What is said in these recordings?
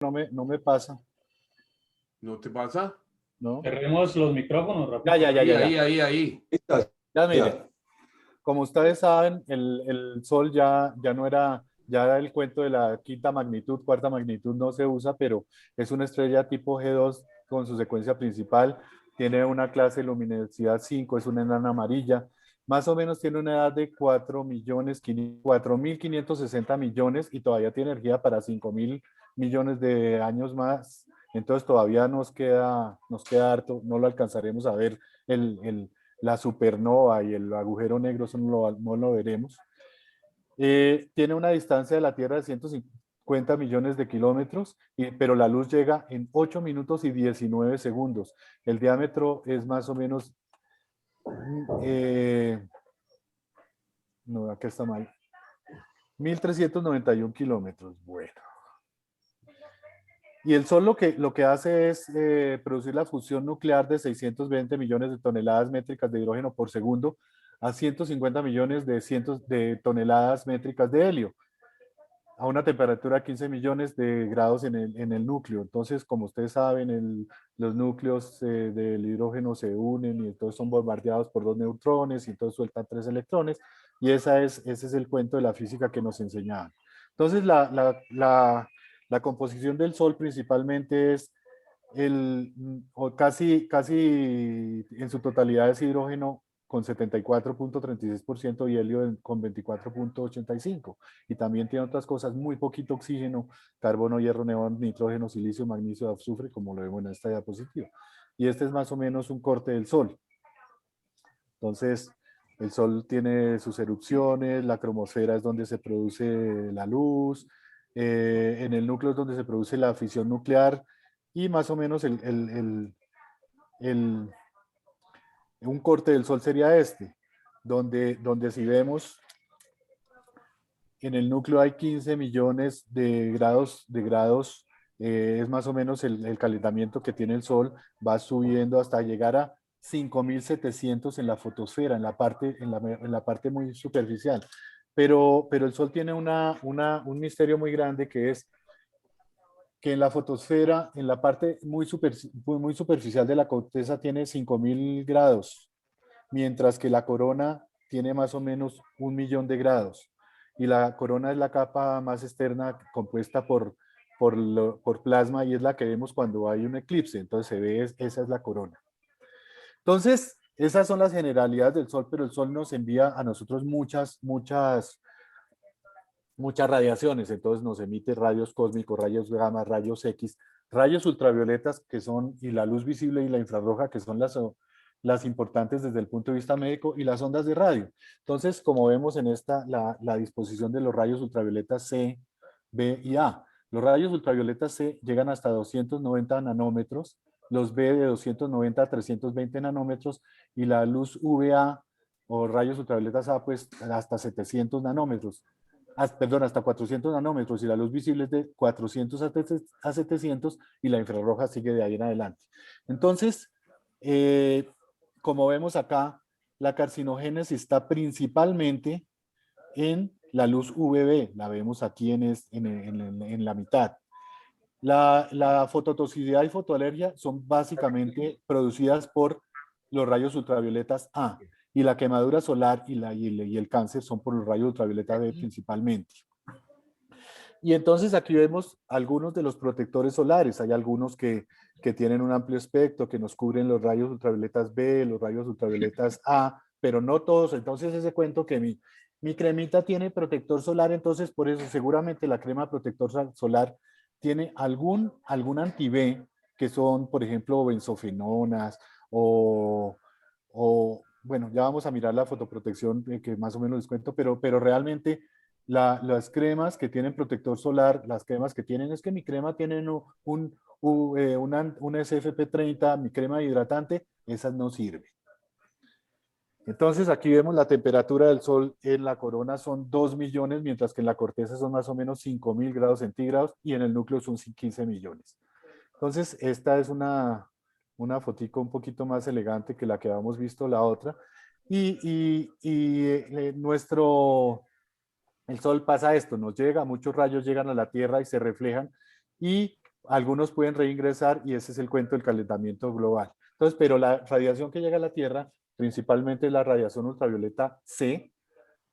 no me pasa, ¿No te pasa? ¿no? Cerremos los micrófonos Ya, rápido. ya, ya, ya, Ahí, ya. ahí. Ya, mire, como ustedes saben, el Sol ya no era, ya el cuento de la quinta magnitud, cuarta magnitud no se usa, pero es una estrella tipo G2 con su secuencia principal, tiene una clase de luminosidad 5, es una enana amarilla, más o menos tiene una edad de 4.560 millones y todavía tiene energía para 5.000 millones de años más, entonces todavía nos queda harto, no lo alcanzaremos a ver la supernova y el agujero negro, eso no lo veremos. Tiene una distancia de la Tierra de 150 millones de kilómetros, pero la luz llega en 8 minutos y 19 segundos. El diámetro es más o menos, no, acá está mal, 1.391 kilómetros. Bueno. Y el Sol lo que hace es producir la fusión nuclear de 620 millones de toneladas métricas de hidrógeno por segundo a 150 millones de toneladas métricas de helio, a una temperatura de 15 millones de grados en el núcleo. Entonces, como ustedes saben, los núcleos del hidrógeno se unen y entonces son bombardeados por dos neutrones y entonces sueltan tres electrones. Y ese es el cuento de la física que nos enseñaban. Entonces, la composición del Sol principalmente es o casi en su totalidad es hidrógeno con 74.36% y helio con 24.85%. Y también tiene otras cosas, muy poquito oxígeno, carbono, hierro, neón, nitrógeno, silicio, magnesio, azufre, como lo vemos en esta diapositiva. Y este es más o menos un corte del Sol. Entonces, el Sol tiene sus erupciones, la cromosfera es donde se produce la luz, en el núcleo es donde se produce la fisión nuclear y más o menos un corte del Sol sería este, donde si vemos en el núcleo hay 15 millones de grados, es más o menos el calentamiento que tiene el Sol, va subiendo hasta llegar a 5.700 en la fotosfera, en la parte muy superficial. Pero el Sol tiene un misterio muy grande que es que en la fotosfera, en la parte muy superficial de la corteza tiene 5.000 grados, mientras que la corona tiene más o menos 1.000.000 de grados. Y la corona es la capa más externa compuesta por plasma y es la que vemos cuando hay un eclipse. Entonces se ve, esa es la corona. Entonces, esas son las generalidades del Sol, pero el Sol nos envía a nosotros muchas radiaciones, entonces nos emite rayos cósmicos, rayos gamma, rayos X, rayos ultravioletas que son, y la luz visible y la infrarroja que son las importantes desde el punto de vista médico, y las ondas de radio. Entonces, como vemos en esta, la disposición de los rayos ultravioletas C, B y A. Los rayos ultravioletas C llegan hasta 290 nanómetros, los B de 290 a 320 nanómetros, y la luz UVA o rayos ultravioletas A, pues hasta 700 nanómetros. Hasta 400 nanómetros, y la luz visible es de 400 a 700 y la infrarroja sigue de ahí en adelante. Entonces, como vemos acá, la carcinogénesis está principalmente en la luz UVB, la vemos aquí en la mitad. La fototoxicidad y fotoalergia son básicamente producidas por los rayos ultravioletas A, y la quemadura solar y el cáncer son por los rayos ultravioleta B principalmente. Y entonces aquí vemos algunos de los protectores solares. Hay algunos que tienen un amplio espectro, que nos cubren los rayos ultravioletas B, los rayos ultravioletas A, pero no todos. Entonces ese cuento que mi cremita tiene protector solar, entonces por eso seguramente la crema protector solar tiene algún anti-B, que son, por ejemplo, benzofenonas bueno, ya vamos a mirar la fotoprotección que más o menos les cuento, pero realmente las cremas que tienen protector solar, las cremas que tienen, es que mi crema tiene un SFP30, mi crema hidratante, esas no sirven. Entonces aquí vemos la temperatura del Sol en la corona son 2 millones, mientras que en la corteza son más o menos 5.000 grados centígrados y en el núcleo son 15 millones. Entonces esta es una fotico un poquito más elegante que la que habíamos visto la otra. El Sol pasa esto, muchos rayos llegan a la Tierra y se reflejan, y algunos pueden reingresar y ese es el cuento del calentamiento global. Entonces, pero la radiación que llega a la Tierra, principalmente la radiación ultravioleta C,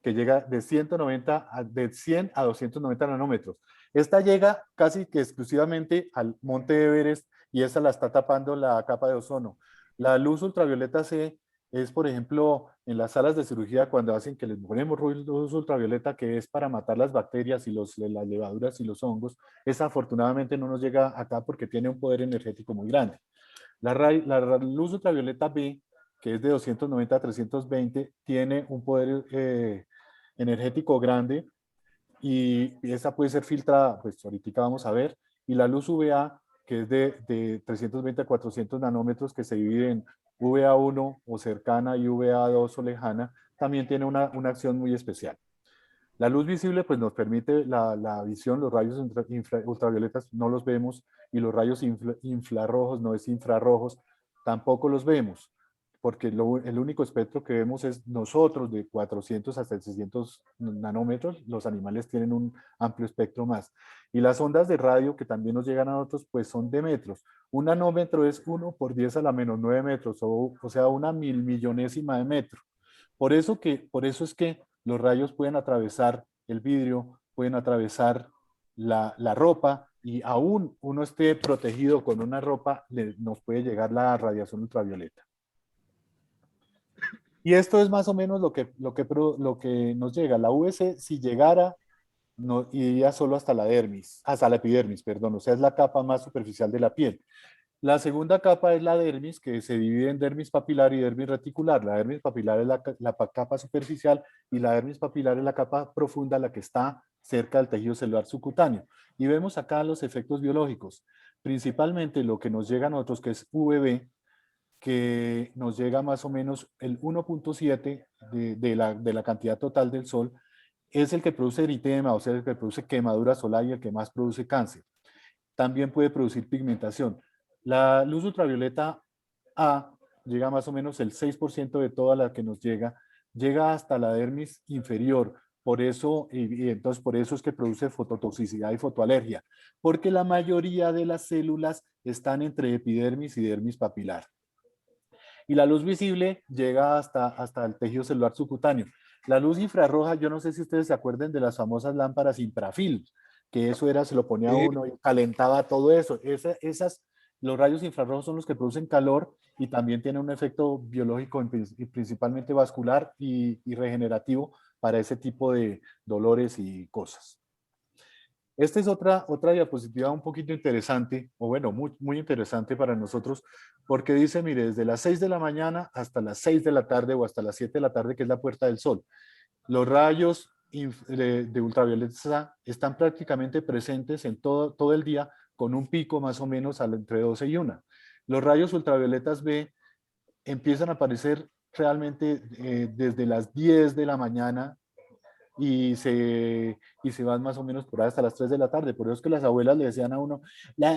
que llega de 190 de 100 a 290 nanómetros. Esta llega casi que exclusivamente al monte Everest y esa la está tapando la capa de ozono. La luz ultravioleta C es, por ejemplo, en las salas de cirugía cuando hacen que les ponemos luz ultravioleta, que es para matar las bacterias y las levaduras y los hongos. Esa afortunadamente no nos llega acá porque tiene un poder energético muy grande. La luz ultravioleta B, que es de 290 a 320, tiene un poder energético grande y esa puede ser filtrada, pues ahorita vamos a ver, y la luz UVA, que es de 320 a 400 nanómetros, que se divide en UVA1 o cercana y UVA2 o lejana, también tiene una acción muy especial. La luz visible pues nos permite la visión, los rayos ultravioletas no los vemos y los rayos infrarrojos, no es infrarrojos, tampoco los vemos, porque el único espectro que vemos es nosotros de 400 hasta 600 nanómetros, los animales tienen un amplio espectro más. Y las ondas de radio que también nos llegan a nosotros pues son de metros. Un nanómetro es 1 por 10 a la menos 9 metros, o sea, una mil millonésima de metro. Por eso es que los rayos pueden atravesar el vidrio, pueden atravesar la ropa y aún uno esté protegido con una ropa, nos puede llegar la radiación ultravioleta. Y esto es más o menos lo que nos llega. La UVC, si llegara, no, iría solo hasta la dermis, hasta la epidermis, perdón, o sea, es la capa más superficial de la piel. La segunda capa es la dermis, que se divide en dermis papilar y dermis reticular. La dermis papilar es la capa superficial y la dermis papilar es la capa profunda, la que está cerca del tejido celular subcutáneo. Y vemos acá los efectos biológicos, principalmente lo que nos llega a nosotros, que es UVB, que nos llega más o menos el 1.7 de la cantidad total del sol, es el que produce eritema, o sea, el que produce quemadura solar y el que más produce cáncer. También puede producir pigmentación. La luz ultravioleta A llega más o menos el 6% de toda la que nos llega hasta la dermis inferior. Por eso, y entonces por eso es que produce fototoxicidad y fotoalergia, porque la mayoría de las células están entre epidermis y dermis papilar. Y la luz visible llega hasta el tejido celular subcutáneo. La luz infrarroja, yo no sé si ustedes se acuerdan de las famosas lámparas infrafilm, que eso era, se lo ponía a Sí, uno y calentaba todo eso. Los rayos infrarrojos son los que producen calor y también tienen un efecto biológico y principalmente vascular y regenerativo para ese tipo de dolores y cosas. Esta es otra diapositiva un poquito interesante, o bueno, muy interesante para nosotros, porque dice, mire, desde las 6 de la mañana hasta las 6 de la tarde o hasta las 7 de la tarde, que es la puerta del sol. Los rayos de ultravioleta están prácticamente presentes en todo el día, con un pico más o menos entre 12 y 1. Los rayos ultravioletas B empiezan a aparecer realmente desde las 10 de la mañana y se van más o menos por ahí hasta las 3 de la tarde. Por eso es que las abuelas le decían a uno,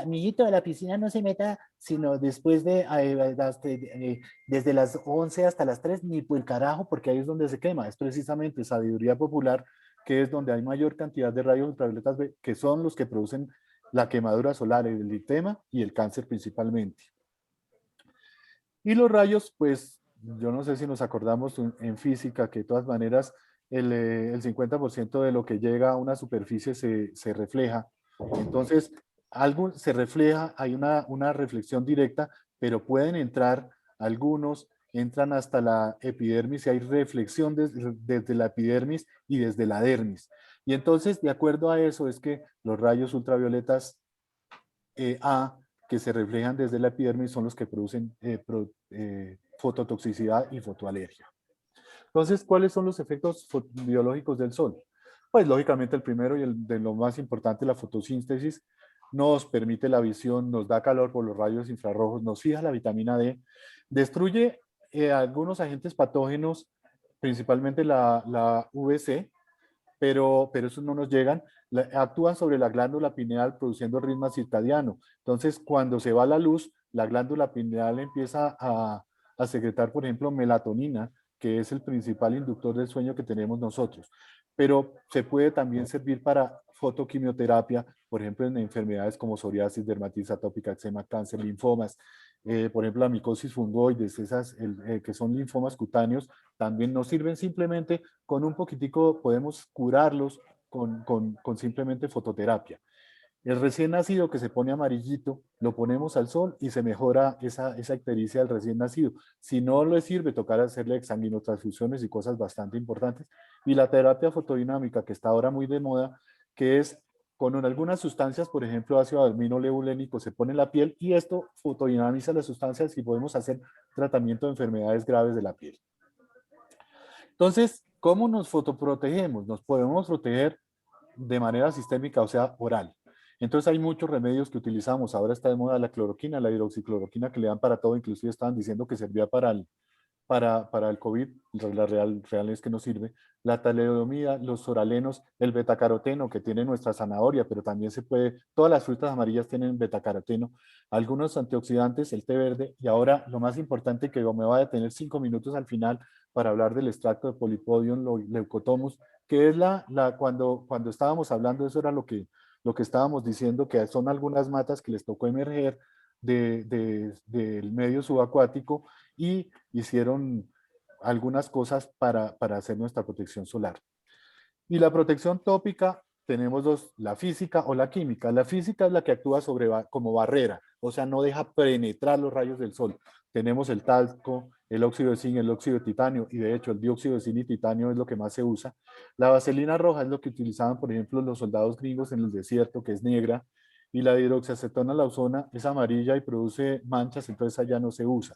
mijito, de la piscina no se meta, sino después desde las 11 hasta las 3 ni por el carajo, porque ahí es donde se quema. Es precisamente sabiduría popular, que es donde hay mayor cantidad de rayos ultravioletas B, que son los que producen la quemadura solar, el eritema y el cáncer principalmente. Y los rayos, pues, yo no sé si nos acordamos en física que de todas maneras el 50% de lo que llega a una superficie se refleja. Entonces, algo se refleja, hay una reflexión directa, pero pueden entrar algunos, entran hasta la epidermis y hay reflexión desde la epidermis y desde la dermis. Y entonces, de acuerdo a eso, es que los rayos ultravioletas A que se reflejan desde la epidermis son los que producen fototoxicidad y fotoalergia. Entonces, ¿cuáles son los efectos biológicos del sol? Pues lógicamente el primero y el de lo más importante, la fotosíntesis, nos permite la visión, nos da calor por los rayos infrarrojos, nos fija la vitamina D, destruye algunos agentes patógenos, principalmente la VC, pero esos no nos llegan, actúan sobre la glándula pineal produciendo ritmo circadiano. Entonces, cuando se va la luz, la glándula pineal empieza a secretar, por ejemplo, melatonina, que es el principal inductor del sueño que tenemos nosotros. Pero se puede también servir para fotoquimioterapia, por ejemplo, en enfermedades como psoriasis, dermatitis atópica, eczema, cáncer, linfomas. Por ejemplo, la micosis fungoides, que son linfomas cutáneos, también nos sirven simplemente con un poquitico, podemos curarlos con simplemente fototerapia. El recién nacido que se pone amarillito, lo ponemos al sol y se mejora esa ictericia del recién nacido. Si no le sirve, tocar hacerle sanguinotransfusiones y cosas bastante importantes. Y la terapia fotodinámica, que está ahora muy de moda, que es con algunas sustancias, por ejemplo, ácido aminolebulénico, se pone en la piel y esto fotodinamiza las sustancias y podemos hacer tratamiento de enfermedades graves de la piel. Entonces, ¿cómo nos fotoprotegemos? Nos podemos proteger de manera sistémica, o sea, oral. Entonces hay muchos remedios que utilizamos. Ahora está de moda la cloroquina, la hidroxicloroquina que le dan para todo. Inclusive estaban diciendo que servía para el COVID. La real es que no sirve. La talidomida, los oralenos, el betacaroteno que tiene nuestra zanahoria, pero también se puede, todas las frutas amarillas tienen betacaroteno, algunos antioxidantes, el té verde, y ahora lo más importante que me va a detener 5 minutos al final para hablar del extracto de Polypodium leucotomus, que es cuando estábamos hablando, eso era lo que estábamos diciendo, que son algunas matas que les tocó emerger del medio subacuático y hicieron algunas cosas para hacer nuestra protección solar. Y la protección tópica, tenemos dos, la física o la química. La física es la que actúa como barrera, o sea, no deja penetrar los rayos del sol. Tenemos el talco, el óxido de zinc, el óxido de titanio, y de hecho el dióxido de zinc y titanio es lo que más se usa. La vaselina roja es lo que utilizaban, por ejemplo, los soldados gringos en el desierto, que es negra, y la hidroxiacetona lausona es amarilla y produce manchas, entonces allá no se usa.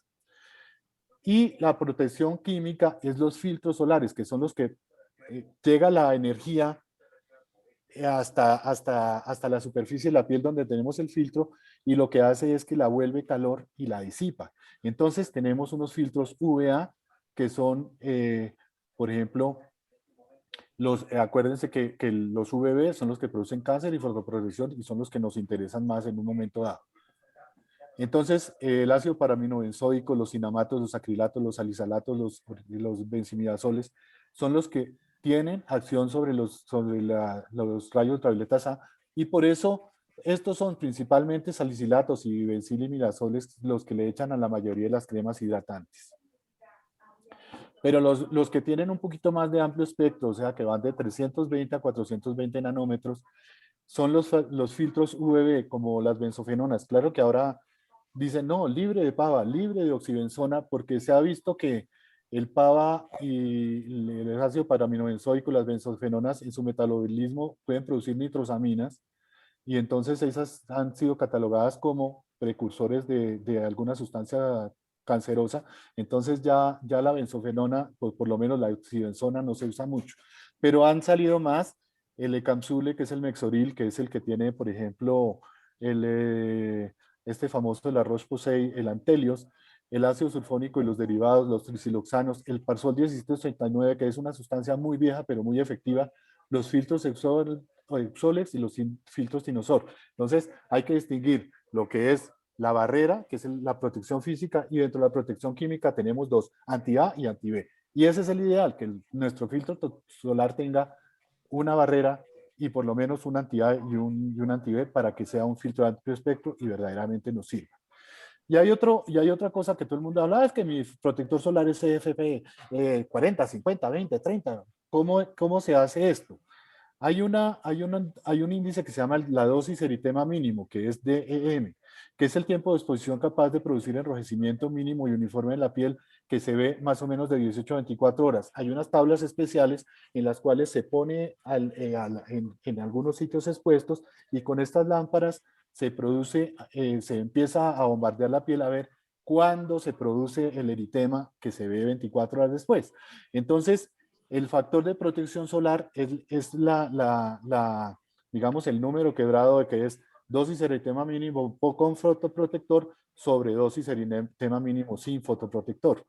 Y la protección química es los filtros solares, que son los que llega la energía hasta la superficie de la piel donde tenemos el filtro y lo que hace es que la vuelve calor y la disipa. Entonces tenemos unos filtros UVA que son, por ejemplo, acuérdense que los UVB son los que producen cáncer y fotoprotección y son los que nos interesan más en un momento dado. Entonces, el ácido paraminobenzoico, los cinamatos, los acrilatos, los salicylatos, los benzimidazoles, son los que tienen acción sobre los rayos ultravioletas A, y por eso estos son principalmente salicilatos y benzimidazole los que le echan a la mayoría de las cremas hidratantes. Pero los que tienen un poquito más de amplio espectro, o sea, que van de 320 a 420 nanómetros, son los filtros UVB, como las benzofenonas. Claro que ahora dicen, no, libre de pava, libre de oxibenzona, porque se ha visto que el pava y el ácido paraminobenzoico, las benzofenonas, en su metabolismo pueden producir nitrosaminas, y entonces esas han sido catalogadas como precursores de alguna sustancia cancerosa. Entonces ya la benzofenona, pues por lo menos la oxibenzona no se usa mucho. Pero han salido más el ecamsule, que es el mexoril, que es el que tiene, por ejemplo, este famoso de la Roche-Posay, el Antelios, el ácido sulfónico y los derivados, los trisiloxanos, el Parsol 1739, que es una sustancia muy vieja pero muy efectiva, los filtros Solex y los filtros Tinosor. Entonces hay que distinguir lo que es la barrera, que es la protección física, y dentro de la protección química tenemos dos, anti-A y anti-B. Y ese es el ideal, que nuestro filtro solar tenga una barrera y por lo menos un anti-A y un anti-B para que sea un filtro de amplio espectro y verdaderamente nos sirva. Y hay otra cosa que todo el mundo habla, es que mi protector solar es CFP 40, 50, 20, 30. ¿Cómo se hace esto? Hay un índice que se llama la dosis eritema mínimo, que es DEM, que es el tiempo de exposición capaz de producir enrojecimiento mínimo y uniforme en la piel, que se ve más o menos de 18 a 24 horas. Hay unas tablas especiales en las cuales se pone en algunos sitios expuestos, y con estas lámparas se empieza a bombardear la piel a ver cuándo se produce el eritema que se ve 24 horas después. Entonces, el factor de protección solar es digamos, el número quebrado de que es dosis eritema mínimo con fotoprotector sobre dosis eritema mínimo sin fotoprotector.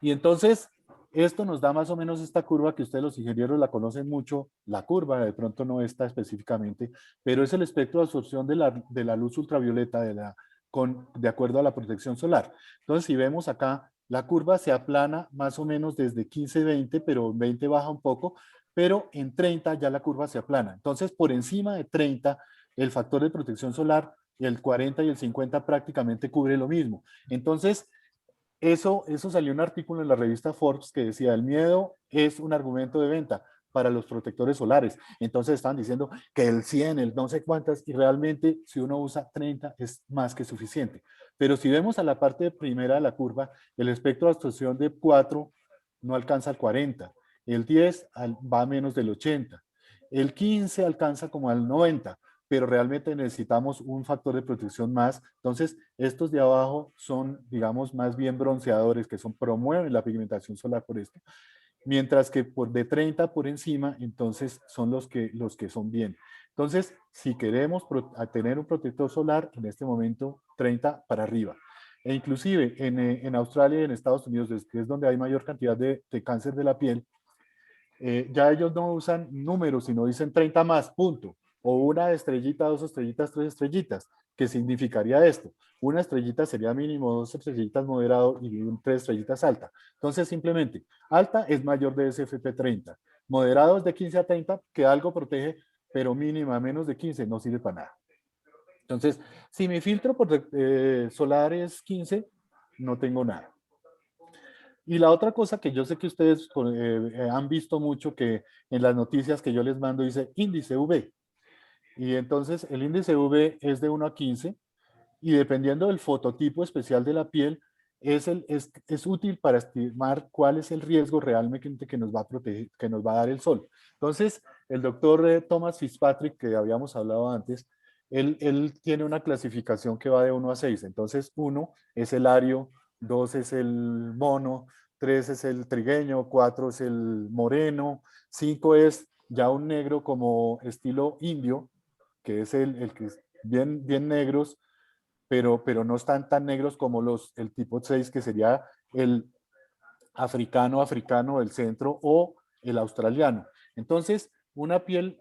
Y entonces, esto nos da más o menos esta curva que ustedes los ingenieros la conocen mucho, la curva, de pronto no está específicamente, pero es el espectro de absorción de la luz ultravioleta de acuerdo a la protección solar. Entonces, si vemos acá, la curva se aplana más o menos desde 15, 20, pero 20 baja un poco, pero en 30 ya la curva se aplana. Entonces, por encima de 30, el factor de protección solar, el 40 y el 50 prácticamente cubre lo mismo. Entonces, eso salió un artículo en la revista Forbes que decía, el miedo es un argumento de venta para los protectores solares. Entonces estaban diciendo que el 100, el no sé cuántas, y realmente si uno usa 30 es más que suficiente. Pero si vemos a la parte primera de la curva, el espectro de absorción de 4 no alcanza al 40, el 10 va a menos del 80, el 15 alcanza como al 90, pero realmente necesitamos un factor de protección más. Entonces, estos de abajo son, digamos, más bien bronceadores, que promueven la pigmentación solar por esto, mientras que por de 30 por encima, entonces son los que son bien. Entonces, si queremos tener un protector solar, en este momento 30 para arriba. E inclusive en Australia y en Estados Unidos, que es donde hay mayor cantidad de cáncer de la piel, ya ellos no usan números, sino dicen 30 más, punto. O una estrellita, dos estrellitas, tres estrellitas. ¿Qué significaría esto? Una estrellita sería mínimo, dos estrellitas moderado y tres estrellitas alta. Entonces, simplemente, alta es mayor de SFP 30. Moderado es de 15 a 30, que algo protege, pero mínima menos de 15 no sirve para nada. Entonces, si mi filtro solar es 15, no tengo nada. Y la otra cosa que yo sé que ustedes han visto mucho, que en las noticias que yo les mando dice índice V. Y entonces el índice V es de 1 a 15 y dependiendo del fototipo especial de la piel, es útil para estimar cuál es el riesgo realmente que nos va a proteger, que nos va a dar el sol. Entonces, el doctor Thomas Fitzpatrick, que habíamos hablado antes, él tiene una clasificación que va de 1 a 6. Entonces, 1 es el ario, 2 es el mono, 3 es el trigueño, 4 es el moreno, 5 es ya un negro como estilo indio, que es el que es bien negros, pero no están tan negros como el tipo 6, que sería el africano del centro o el australiano. Entonces, una piel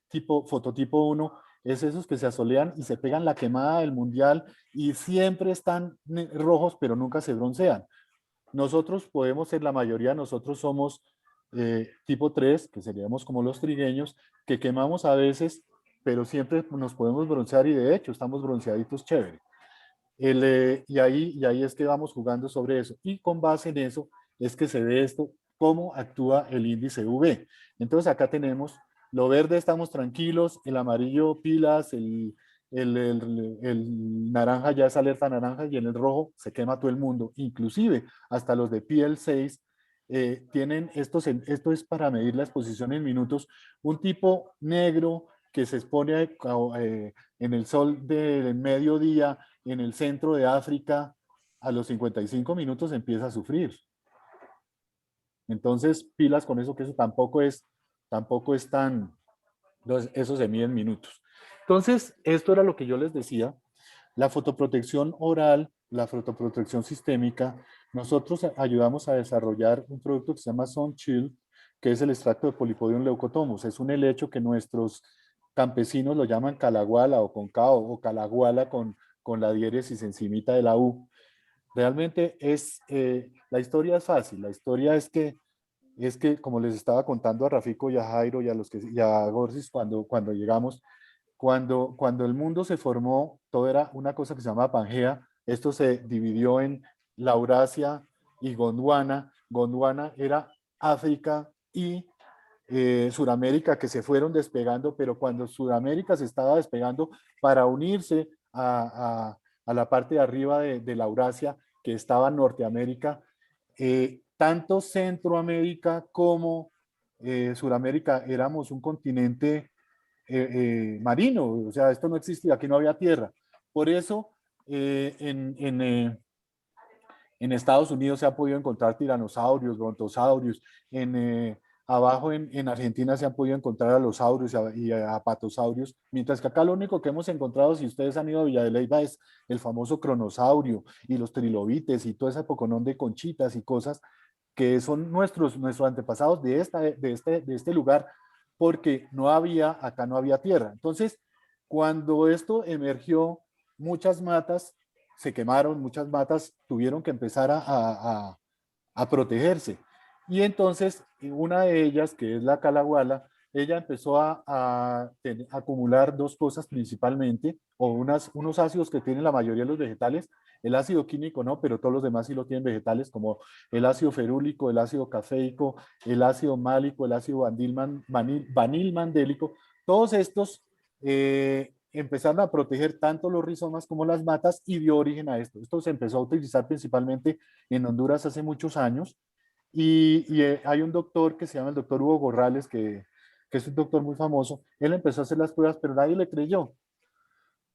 tipo fototipo 1 es esos que se asolean y se pegan la quemada del mundial y siempre están rojos, pero nunca se broncean. Nosotros podemos ser, la mayoría de nosotros somos tipo 3, que seríamos como los trigueños, que quemamos a veces, pero siempre nos podemos broncear y de hecho estamos bronceaditos chévere. Y ahí es que vamos jugando sobre eso. Y con base en eso es que se ve esto, cómo actúa el índice V. Entonces acá tenemos, lo verde estamos tranquilos, el amarillo pilas, el naranja ya es alerta naranja y en el rojo se quema todo el mundo. Inclusive hasta los de PL6 tienen esto es para medir la exposición en minutos, un tipo negro que se expone en el sol del mediodía en el centro de África, a los 55 minutos empieza a sufrir. Entonces, pilas con eso, que eso tampoco es tan, entonces, eso se mide en minutos. Entonces, esto era lo que yo les decía, la fotoprotección oral, la fotoprotección sistémica, nosotros ayudamos a desarrollar un producto que se llama Sun Chill, que es el extracto de Polipodium leucotomus. Es un helecho que nuestros campesinos lo llaman calaguala o con cao o calaguala con la diéresis encimita de la U. Realmente la historia es fácil. La historia es que, como les estaba contando a Rafico y a Jairo y a Gorsis cuando llegamos, cuando el mundo se formó, todo era una cosa que se llama Pangea. Esto se dividió en Laurasia y Gondwana. Gondwana era África y Suramérica, que se fueron despegando, pero cuando Suramérica se estaba despegando para unirse a la parte de arriba de Laurasia, que estaba Norteamérica, tanto Centroamérica como Suramérica éramos un continente marino, o sea, esto no existía, aquí no había tierra. Por eso, en Estados Unidos se ha podido encontrar tiranosaurios, brontosaurios, abajo en Argentina se han podido encontrar alosaurios y apatosaurios, mientras que acá lo único que hemos encontrado, si ustedes han ido a Villa de Leyva, es el famoso cronosaurio y los trilobites y todo ese poconón de conchitas y cosas que son nuestros antepasados de este lugar, porque acá no había tierra. Entonces, cuando esto emergió, muchas matas se quemaron, muchas matas tuvieron que empezar a protegerse. Y entonces y una de ellas, que es la calaguala, ella empezó a acumular dos cosas principalmente, o unos ácidos que tienen la mayoría de los vegetales, el ácido químico no, pero todos los demás sí lo tienen vegetales, como el ácido ferúlico, el ácido cafeico, el ácido málico, el ácido vanilmandélico, todos estos empezaron a proteger tanto los rizomas como las matas y dio origen a esto. Esto se empezó a utilizar principalmente en Honduras hace muchos años y hay un doctor que se llama el doctor Hugo Gorrales, que es un doctor muy famoso. Él empezó a hacer las pruebas, pero nadie le creyó.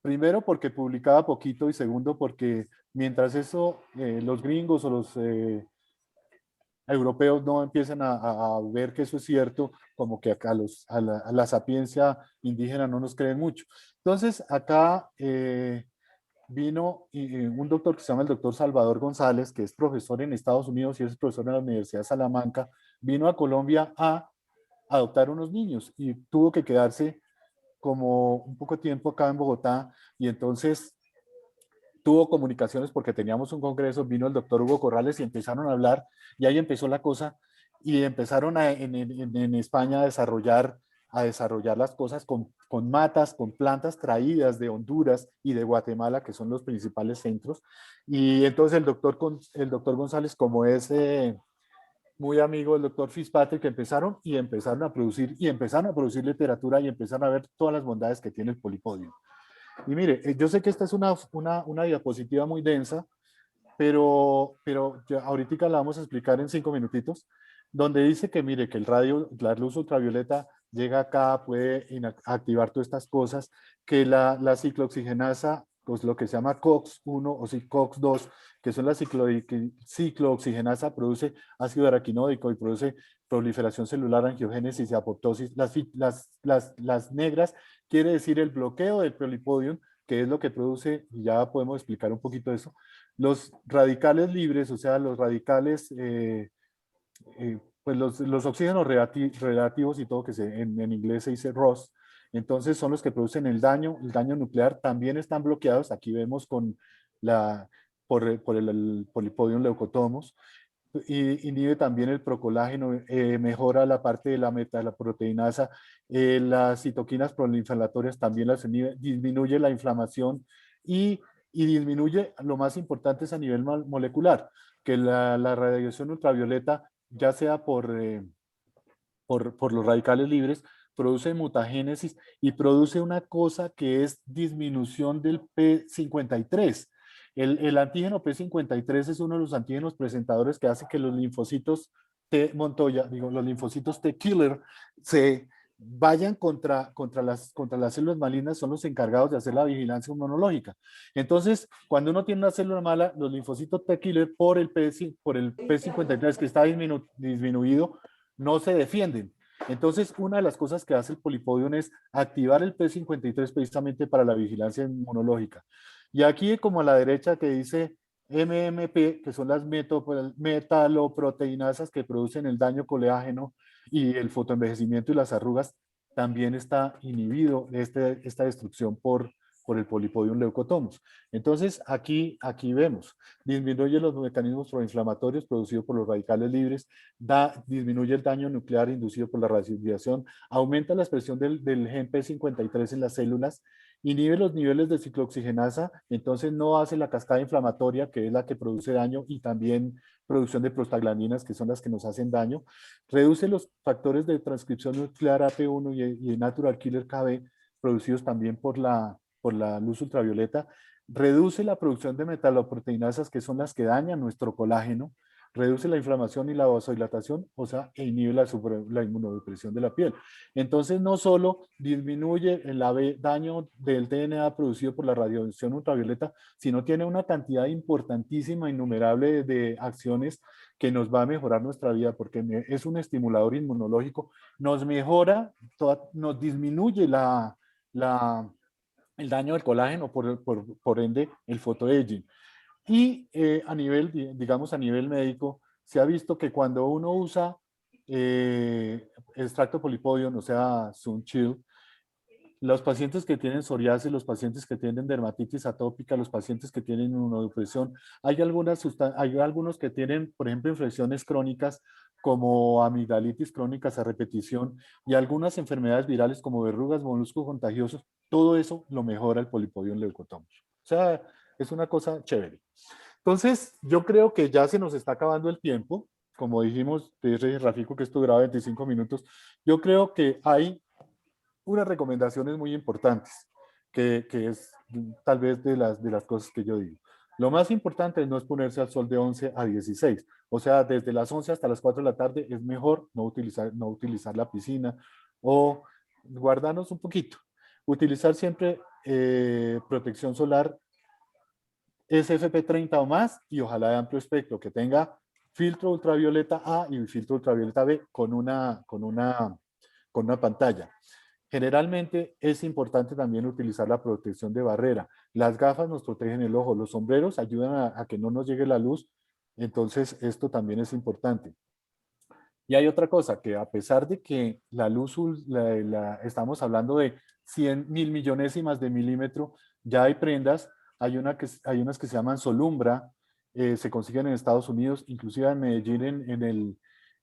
Primero porque publicaba poquito y segundo porque mientras eso, los gringos o los europeos no empiezan a ver que eso es cierto, como que acá a la sapiencia indígena no nos creen mucho. Entonces, acá vino un doctor que se llama el doctor Salvador González, que es profesor en Estados Unidos y es profesor en la Universidad de Salamanca, vino a Colombia a adoptar unos niños y tuvo que quedarse como un poco tiempo acá en Bogotá y entonces tuvo comunicaciones porque teníamos un congreso, vino el doctor Hugo Corrales y empezaron a hablar y ahí empezó la cosa y empezaron en España a desarrollar las cosas con matas, con plantas traídas de Honduras y de Guatemala, que son los principales centros. Y entonces el doctor González, como es muy amigo del doctor Fitzpatrick, empezaron a producir y empezaron a producir literatura y empezaron a ver todas las bondades que tiene el polipodio. Y mire, yo sé que esta es una diapositiva muy densa, pero ya ahorita la vamos a explicar en 5 minutitos, donde dice que mire, que la luz ultravioleta llega acá, puede activar todas estas cosas, que la ciclooxigenasa, pues lo que se llama COX-1 o COX-2, que son la ciclooxigenasa, produce ácido araquinódico y produce proliferación celular, angiogénesis y apoptosis. Las negras quiere decir el bloqueo del polipodium, que es lo que produce, y ya podemos explicar un poquito de eso, los radicales libres, o sea, los radicales, pues los oxígenos relativos y todo, que en inglés se dice ROS, entonces son los que producen el daño nuclear, también están bloqueados, aquí vemos por el polipodium leucotomos, y inhibe también el procolágeno, mejora la parte de la metaloproteinasa, las citoquinas proinflamatorias también las inhibe, disminuye la inflamación y disminuye, lo más importante es a nivel molecular, que la radiación ultravioleta, ya sea por los radicales libres, produce mutagénesis y produce una cosa que es disminución del P53. El antígeno P53 es uno de los antígenos presentadores que hace que los linfocitos T Montoya, digo, los linfocitos T killer se vayan contra las células malignas, son los encargados de hacer la vigilancia inmunológica. Entonces, cuando uno tiene una célula mala, los linfocitos T killer por el P53 que está disminuido, no se defienden. Entonces, una de las cosas que hace el polipodium es activar el P53 precisamente para la vigilancia inmunológica. Y aquí, como a la derecha que dice MMP, que son las metaloproteinasas que producen el daño colágeno y el fotoenvejecimiento y las arrugas, también está inhibido esta destrucción por el polipodium leucotomos. Entonces, aquí vemos, disminuye los mecanismos proinflamatorios producidos por los radicales libres, disminuye el daño nuclear inducido por la radiación, aumenta la expresión del gen P53 en las células, inhibe los niveles de ciclooxigenasa, entonces no hace la cascada inflamatoria, que es la que produce daño, y también producción de prostaglandinas, que son las que nos hacen daño, reduce los factores de transcripción nuclear AP1 y Natural Killer KB, producidos también por la luz ultravioleta, reduce la producción de metaloproteinasas, que son las que dañan nuestro colágeno, reduce la inflamación y la vasodilatación, o sea, e inhibe la inmunodepresión de la piel. Entonces, no solo disminuye el daño del DNA producido por la radiación ultravioleta, sino tiene una cantidad importantísima, innumerable de acciones que nos va a mejorar nuestra vida, porque es un estimulador inmunológico, nos mejora, nos disminuye el daño del colágeno, por ende, el photoaging. Y digamos, a nivel médico, se ha visto que cuando uno usa extracto polipodium, o sea, Sun Chill, los pacientes que tienen psoriasis, los pacientes que tienen dermatitis atópica, los pacientes que tienen inmunodepresión, hay algunos que tienen, por ejemplo, infecciones crónicas como amigdalitis crónicas a repetición y algunas enfermedades virales como verrugas, moluscos contagiosos, todo eso lo mejora el polipodium leucotomus. O sea, es una cosa chévere. Entonces, yo creo que ya se nos está acabando el tiempo. Como dijimos, de Rafico, que esto graba 25 minutos. Yo creo que hay unas recomendaciones muy importantes, que es tal vez de las cosas que yo digo. Lo más importante no es ponerse al sol de 11 a 16. O sea, desde las 11 hasta las 4 de la tarde es mejor no utilizar la piscina o guardarnos un poquito. Utilizar siempre protección solar SFP30 o más y ojalá de amplio espectro, que tenga filtro ultravioleta A y filtro ultravioleta B con una pantalla. Generalmente es importante también utilizar la protección de barrera. Las gafas nos protegen el ojo, los sombreros ayudan a que no nos llegue la luz, entonces esto también es importante. Y hay otra cosa, que a pesar de que la luz, estamos hablando de 100 mil millonésimas de milímetro, ya hay prendas, hay unas que se llaman Solumbra, se consiguen en Estados Unidos, inclusive en Medellín,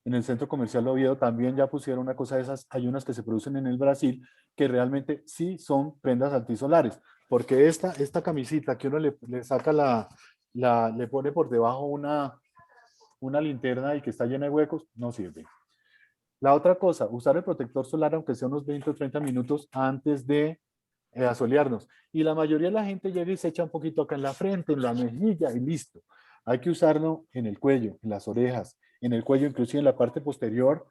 en el centro comercial Oviedo, también ya pusieron una cosa de esas, hay unas que se producen en el Brasil, que realmente sí son prendas antisolares, porque esta camisita que uno le saca le pone por debajo una linterna y que está llena de huecos, no sirve. La otra cosa, usar el protector solar aunque sea unos 20 o 30 minutos antes de asolearnos. Y la mayoría de la gente llega y se echa un poquito acá en la frente, en la mejilla y listo. Hay que usarlo en el cuello, en las orejas, en el cuello, inclusive en la parte posterior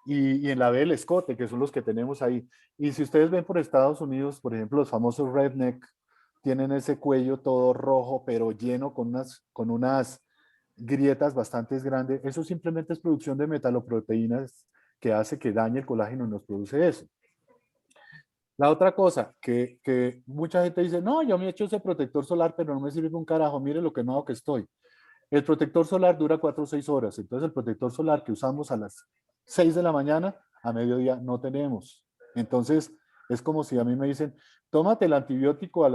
y en la B del escote, que son los que tenemos ahí. Y si ustedes ven por Estados Unidos, por ejemplo, los famosos redneck, tienen ese cuello todo rojo, pero lleno con unas grietas bastante grandes. Eso simplemente es producción de metaloproteínas que hace que dañe el colágeno y nos produce eso. La otra cosa, que mucha gente dice, no, yo me he hecho ese protector solar, pero no me sirve un carajo, mire lo quemado que estoy. El protector solar dura 4 o 6 horas, entonces el protector solar que usamos a las 6 de la mañana, a mediodía no tenemos. Entonces, es como si a mí me dicen, tómate el antibiótico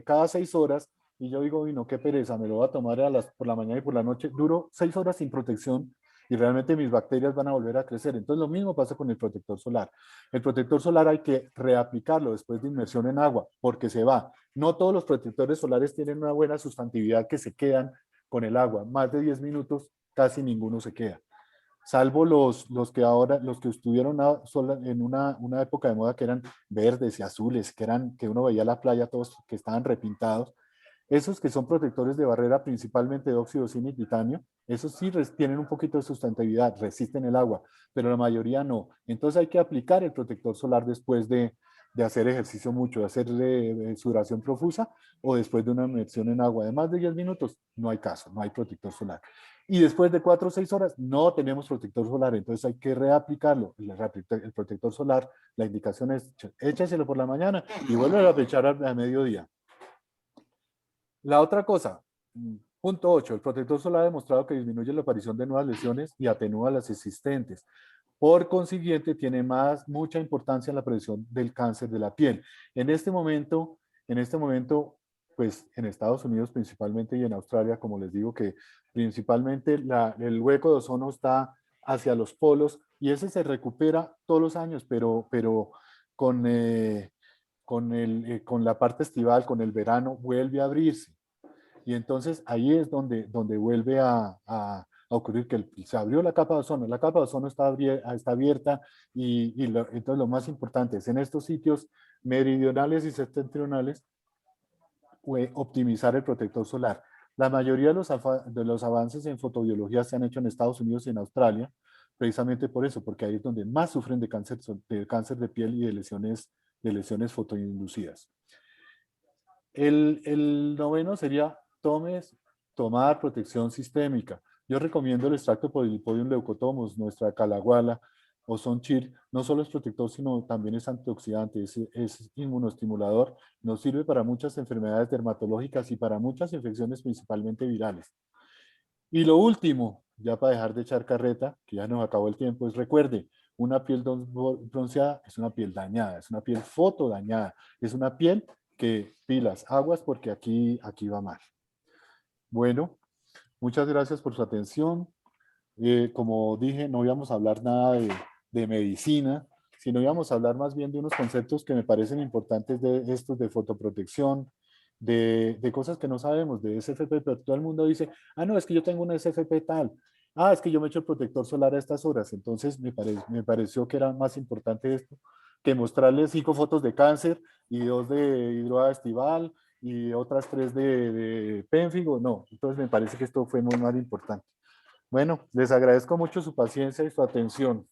cada 6 horas, y yo digo, no, qué pereza, me lo voy a tomar por la mañana y por la noche. Duro 6 horas sin protección y realmente mis bacterias van a volver a crecer. Entonces, lo mismo pasa con el protector solar. El protector solar hay que reaplicarlo después de inmersión en agua, porque se va. No todos los protectores solares tienen una buena sustantividad que se quedan con el agua. Más de 10 minutos, casi ninguno se queda. Salvo los que estuvieron en una época de moda que eran verdes y azules, que uno veía la playa todos que estaban repintados. Esos que son protectores de barrera, principalmente de óxido, zinc y titanio, esos sí tienen un poquito de sustentabilidad, resisten el agua, pero la mayoría no. Entonces hay que aplicar el protector solar después de hacer ejercicio mucho, de hacer sudoración profusa o después de una inmersión en agua de más de 10 minutos, no hay caso, no hay protector solar. Y después de 4 o 6 horas no tenemos protector solar, entonces hay que reaplicarlo. El protector solar, la indicación es échaselo por la mañana y vuelve a echar a mediodía. La otra cosa, punto 8, el protector solar ha demostrado que disminuye la aparición de nuevas lesiones y atenúa las existentes. Por consiguiente, tiene mucha importancia en la prevención del cáncer de la piel. En este momento, pues en Estados Unidos principalmente y en Australia, como les digo, que principalmente el hueco de ozono está hacia los polos y ese se recupera todos los años, pero con, con la parte estival, con el verano, vuelve a abrirse. Y entonces ahí es donde vuelve a ocurrir que se abrió la capa de ozono. La capa de ozono está abierta entonces lo más importante es en estos sitios meridionales y septentrionales optimizar el protector solar. La mayoría de los avances en fotobiología se han hecho en Estados Unidos y en Australia, precisamente por eso, porque ahí es donde más sufren de cáncer de piel y de lesiones fotoinducidas. El noveno sería tomar protección sistémica. Yo recomiendo el extracto Polipodium leucotomus, nuestra calaguala o sonchil. No solo es protector, sino también es antioxidante, es inmunoestimulador. Nos sirve para muchas enfermedades dermatológicas y para muchas infecciones, principalmente virales. Y lo último, ya para dejar de echar carreta, que ya nos acabó el tiempo, es recuerde, una piel bronceada es una piel dañada, es una piel fotodañada, es una piel que pilas, aguas porque aquí va mal. Bueno, muchas gracias por su atención. Como dije, no íbamos a hablar nada de medicina, sino íbamos a hablar más bien de unos conceptos que me parecen importantes de estos de fotoprotección, de cosas que no sabemos, de SFP, pero todo el mundo dice, ah, no, es que yo tengo una SFP tal, ah, es que yo me echo el protector solar a estas horas, entonces me pareció que era más importante esto que mostrarles 5 fotos de cáncer y 2 de hidroa estival y otras 3 de pénfigo, no, entonces me parece que esto fue muy más importante. Bueno, les agradezco mucho su paciencia y su atención.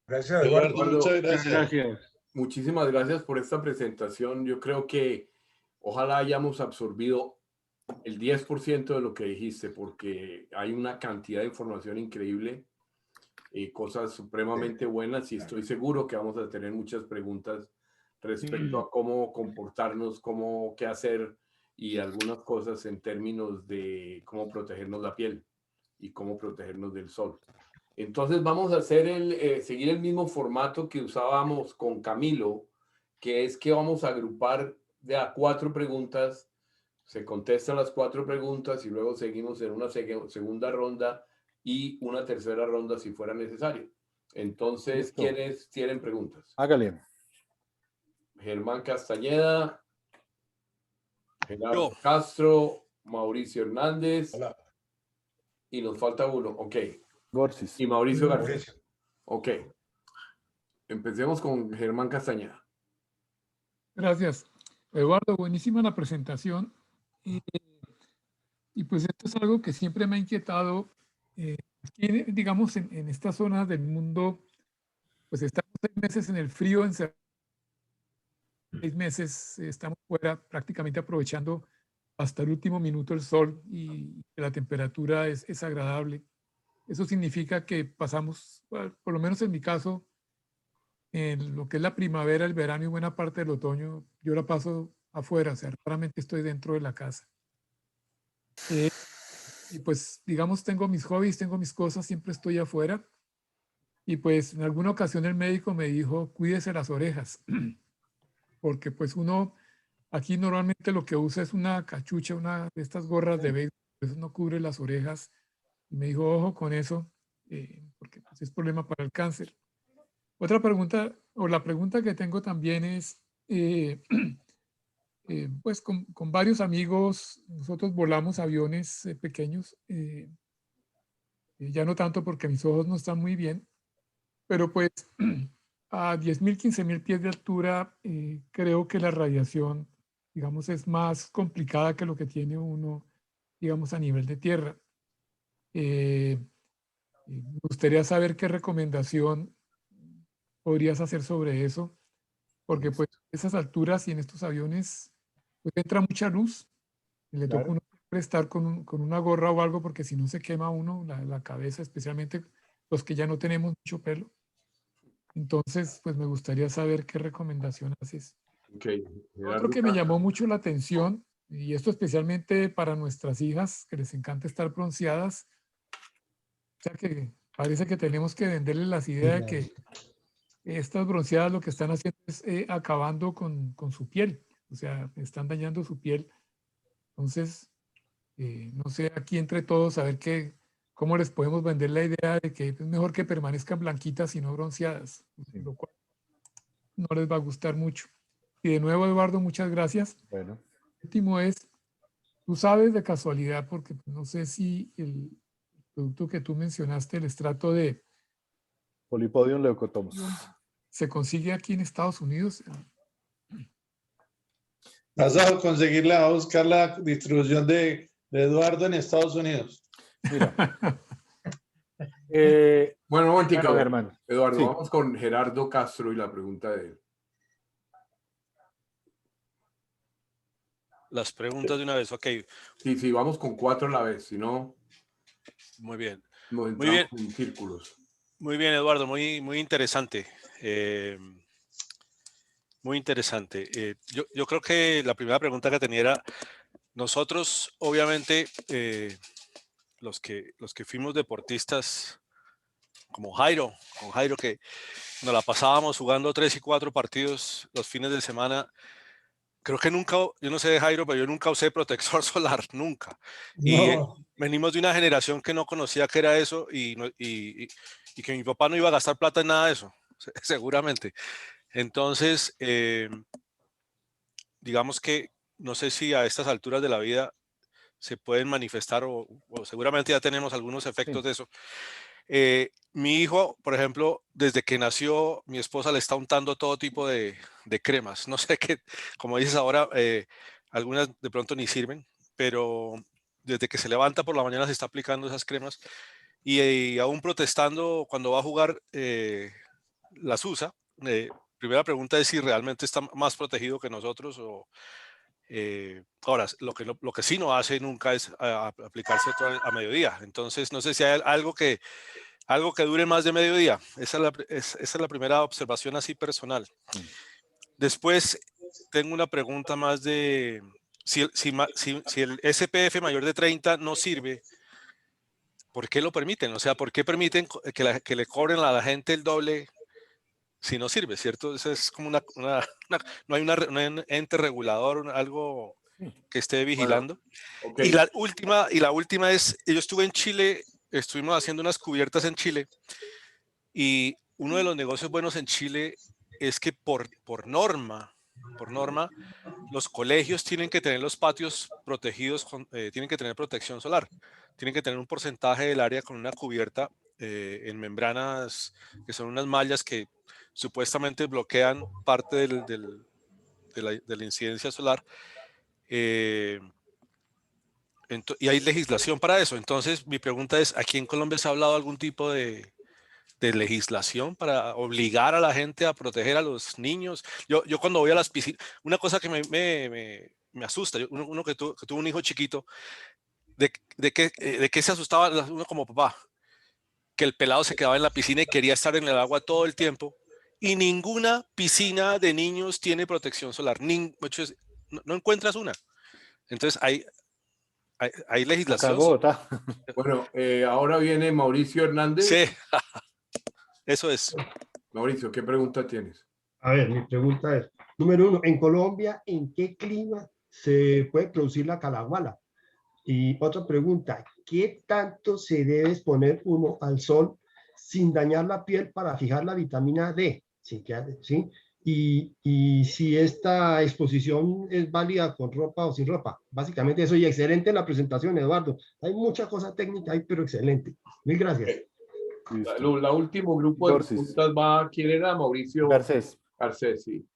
Gracias, Eduardo. Eduardo, Muchas gracias. muchísimas gracias por esta presentación. Yo creo que ojalá hayamos absorbido el 10% de lo que dijiste, porque hay una cantidad de información increíble y cosas supremamente buenas, y estoy seguro que vamos a tener muchas preguntas respecto a cómo comportarnos, qué hacer y algunas cosas en términos de cómo protegernos la piel y cómo protegernos del sol. Entonces vamos a hacer seguir el mismo formato que usábamos con Camilo, que es que vamos a agrupar de a 4 preguntas, se contestan las 4 preguntas y luego seguimos en una segunda ronda y una tercera ronda si fuera necesario. Entonces, Listo. ¿quiénes tienen preguntas? Hágale. Germán Castañeda, Gerardo Castro, Mauricio Hernández. Hola. Y nos falta uno. Ok. Gorsis. Y Mauricio García. Mauricio. Ok. Empecemos con Germán Castañeda. Gracias. Eduardo, buenísima la presentación. Y pues esto es algo que siempre me ha inquietado. Aquí, digamos, en esta zona del mundo, pues estamos 6 meses en el frío, en 6 meses estamos fuera, prácticamente aprovechando hasta el último minuto el sol y la temperatura es agradable. Eso significa que pasamos, por lo menos en mi caso, en lo que es la primavera, el verano y buena parte del otoño, yo la paso afuera, o sea, raramente estoy dentro de la casa. Y pues, digamos, tengo mis hobbies, tengo mis cosas, siempre estoy afuera. Y pues en alguna ocasión el médico me dijo, cuídese las orejas, porque pues uno aquí normalmente lo que usa es una cachucha, una de estas gorras de béisbol, eso no cubre las orejas. Y me dijo, ojo con eso, porque pues, es problema para el cáncer. Otra pregunta, o la pregunta que tengo también es, pues con varios amigos, nosotros volamos aviones pequeños, ya no tanto porque mis ojos no están muy bien, pero pues a 10.000, 15.000 pies de altura, creo que la radiación, digamos, es más complicada que lo que tiene uno, digamos, a nivel de tierra. Me gustaría saber qué recomendación podrías hacer sobre eso, porque pues a esas alturas y en estos aviones pues entra mucha luz y le toca a Claro. uno siempre estar con una gorra o algo porque si no se quema uno la cabeza, especialmente los que ya no tenemos mucho pelo. Entonces, pues me gustaría saber qué recomendación haces. Ok. Otro que me llamó mucho la atención, y esto especialmente para nuestras hijas, que les encanta estar bronceadas, o sea que parece que tenemos que venderles las ideas de que estas bronceadas lo que están haciendo es acabando con su piel, o sea, están dañando su piel. Entonces, no sé, aquí entre todos, a ver cómo les podemos vender la idea de que es mejor que permanezcan blanquitas y no bronceadas, lo cual no les va a gustar mucho. Y de nuevo, Eduardo, muchas gracias. Bueno. Último es, tú sabes de casualidad, porque no sé si el producto que tú mencionaste, el estrato de Polipodium leucotomus. se consigue aquí en Estados Unidos. Vas a conseguirla, a buscar la distribución de Eduardo en Estados Unidos. Mira. Bueno, un momentico, Bueno, Germán. Eduardo, Sí. vamos con Gerardo Castro y la pregunta de él. Las preguntas de una vez, ok. Sí, vamos con 4 a la vez, si no Muy bien. nos Muy bien. entramos en círculos. Muy bien, Eduardo, muy interesante. Muy interesante. Yo creo que la primera pregunta que tenía era, nosotros obviamente, los que fuimos deportistas como Jairo, con Jairo que nos la pasábamos jugando 3 y 4 partidos los fines de semana, creo que nunca, yo no sé de Jairo, pero yo nunca usé protector solar, nunca. No. venimos de una generación que no conocía qué era eso y que mi papá no iba a gastar plata en nada de eso, seguramente. Entonces, digamos que no sé si a estas alturas de la vida se pueden manifestar o seguramente ya tenemos algunos efectos Sí. de eso. Mi hijo, por ejemplo, desde que nació, mi esposa le está untando todo tipo de cremas. No sé qué, como dices ahora, algunas de pronto ni sirven, pero desde que se levanta por la mañana se está aplicando esas cremas y aún protestando cuando va a jugar, las usa. Primera pregunta es si realmente está más protegido que nosotros o, ahora, lo que sí no hace nunca es aplicarse otro a mediodía. Entonces, no sé si hay algo que dure más de mediodía. Esa es la primera observación así personal. Sí. Después, tengo una pregunta más de si el SPF mayor de 30 no sirve, ¿por qué lo permiten? O sea, ¿por qué permiten que le cobren a la gente el doble si no sirve, cierto? Eso es como no hay un ente regulador, algo que esté Bueno, vigilando. ok. Y la última es, yo estuve en Chile, estuvimos haciendo unas cubiertas en Chile y uno de los negocios buenos en Chile es que por norma, los colegios tienen que tener los patios protegidos, tienen que tener protección solar, tienen que tener un porcentaje del área con una cubierta en membranas, que son unas mallas que supuestamente bloquean parte de la incidencia solar. Y hay legislación para eso. Entonces, mi pregunta es, ¿aquí en Colombia se ha hablado algún tipo de legislación para obligar a la gente a proteger a los niños? Yo cuando voy a las piscinas, una cosa que me asusta, uno que tuvo un hijo chiquito, ¿de qué se asustaba uno como papá? Que el pelado se quedaba en la piscina y quería estar en el agua todo el tiempo. Y ninguna piscina de niños tiene protección solar. No encuentras una. Entonces, hay Acá en legislación. Bogotá. Bueno, ahora viene Mauricio Hernández. Sí, eso es. Mauricio, ¿qué pregunta tienes? A ver, mi pregunta es, número uno, en Colombia, ¿en qué clima se puede producir la calahuala? Y otra pregunta, ¿qué tanto se debe exponer uno al sol sin dañar la piel para fijar la vitamina D? ¿Sí? ¿Sí? Y si esta exposición es válida con ropa o sin ropa. Básicamente eso, y excelente la presentación, Eduardo. Hay mucha cosa técnica ahí, pero excelente. Mil gracias. Listo. La último grupo de Gorsis. preguntas ¿quién era? Mauricio Garcés. Garcés, sí.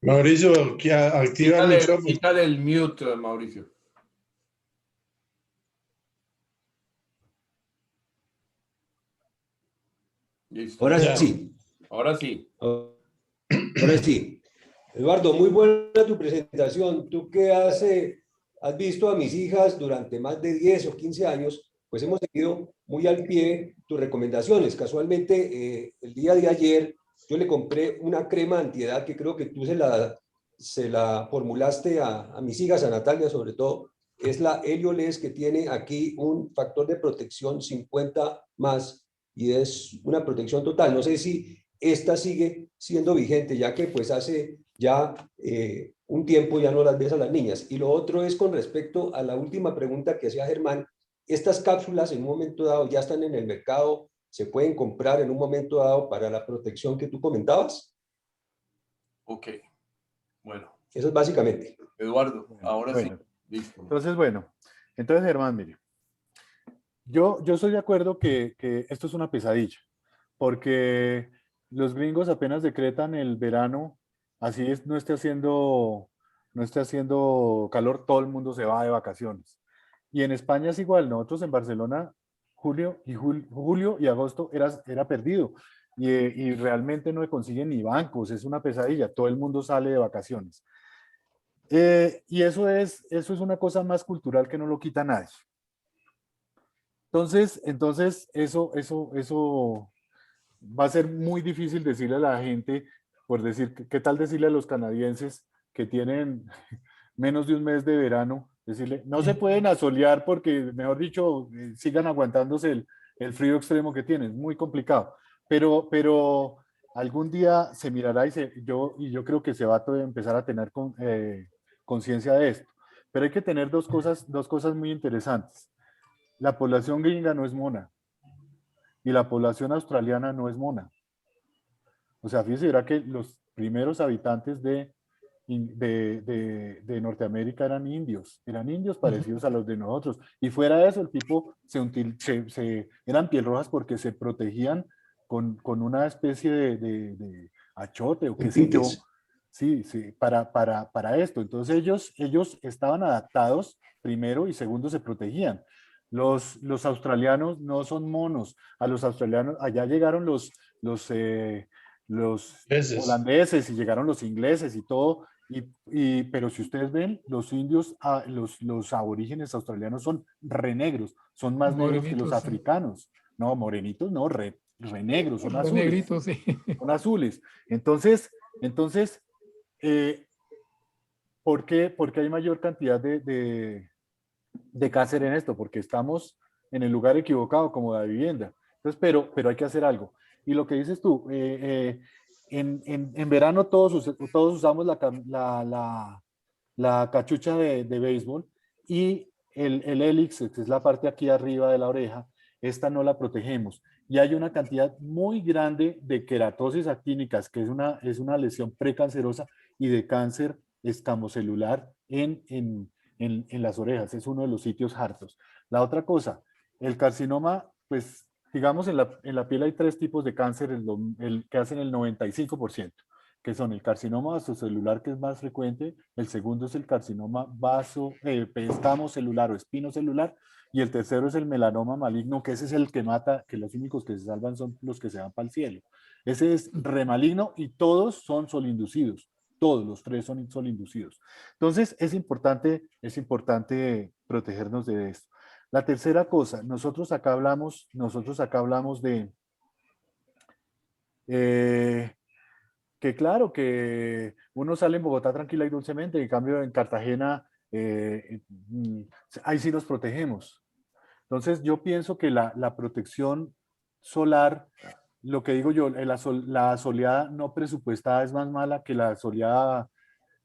Mauricio, que activa el micrófono. Quítale el mute, Mauricio. Listo. Ahora Ya. sí, Ahora sí. ahora sí. Eduardo, muy buena tu presentación. Tú que has visto a mis hijas durante más de 10 o 15 años, pues hemos seguido muy al pie tus recomendaciones. Casualmente, el día de ayer yo le compré una crema antiedad que creo que tú se la formulaste a mis hijas, a Natalia sobre todo. Es la Helioles, que tiene aquí un factor de protección 50 más y es una protección total. No sé si esta sigue siendo vigente, ya que pues hace ya un tiempo ya no las ves a las niñas. Y lo otro es con respecto a la última pregunta que hacía Germán. Estas cápsulas en un momento dado ya están en el mercado, se pueden comprar en un momento dado para la protección que tú comentabas. Ok. Bueno, Eso es básicamente. Eduardo, ahora Bueno, sí. Listo. entonces, bueno. Entonces, Germán, mire. Yo estoy de acuerdo que esto es una pesadilla, porque los gringos apenas decretan el verano, así es, no esté haciendo calor, todo el mundo se va de vacaciones. Y en España es igual, nosotros en Barcelona, julio y agosto era perdido. Y realmente no se consiguen ni bancos, es una pesadilla, todo el mundo sale de vacaciones. Y eso es una cosa más cultural que no lo quita nadie. Entonces eso va a ser muy difícil decirle a la gente, por decir, ¿qué tal decirle a los canadienses que tienen menos de un mes de verano? Decirle, no se pueden asolear porque, mejor dicho, sigan aguantándose el frío extremo que tienen. Muy complicado. Pero algún día se mirará y yo creo que se va a empezar a tener conciencia de esto. Pero hay que tener dos cosas muy interesantes. La población gringa no es mona y la población australiana no es mona. O sea, fíjese, era que los primeros habitantes de Norteamérica eran indios parecidos a los de nosotros. Y fuera de eso, el tipo eran piel rojas porque se protegían con una especie de achote o qué sé yo. Tintes. Sí, sí, para esto. Entonces ellos estaban adaptados, primero, y segundo, se protegían. Los australianos no son monos. A los australianos, allá llegaron los Veces. holandeses y llegaron los ingleses y todo, pero si ustedes ven, los indios, los aborígenes australianos son re negros, son más negros que los Morenitos, sí. africanos. No, morenitos, no, re negros, son Los azules. negritos, sí. Son azules. Entonces ¿por qué hay mayor cantidad de cáncer en esto? Porque estamos en el lugar equivocado, como la vivienda. Entonces, pero hay que hacer algo. Y lo que dices tú, en verano todos usamos la cachucha de béisbol y el hélix, que es la parte aquí arriba de la oreja, esta no la protegemos. Y hay una cantidad muy grande de queratosis actínicas, que es una lesión precancerosa, y de cáncer escamocelular en las orejas. Es uno de los sitios hartos. La otra cosa, el carcinoma, pues digamos en la piel hay tres tipos de cáncer, el que hacen el 95%, que son el carcinoma vasocelular, que es más frecuente, el segundo es el carcinoma escamocelular o espinocelular, y el tercero es el melanoma maligno, que ese es el que mata, que los únicos que se salvan son los que se van para el cielo. Ese es remaligno y todos son solinducidos. Todos los tres son solinducidos. Entonces, es importante protegernos de esto. La tercera cosa, nosotros acá hablamos de que claro, que uno sale en Bogotá tranquila y dulcemente, en cambio en Cartagena, ahí sí nos protegemos. Entonces, yo pienso que la protección solar, lo que digo yo, la soleada no presupuestada es más mala que la soleada.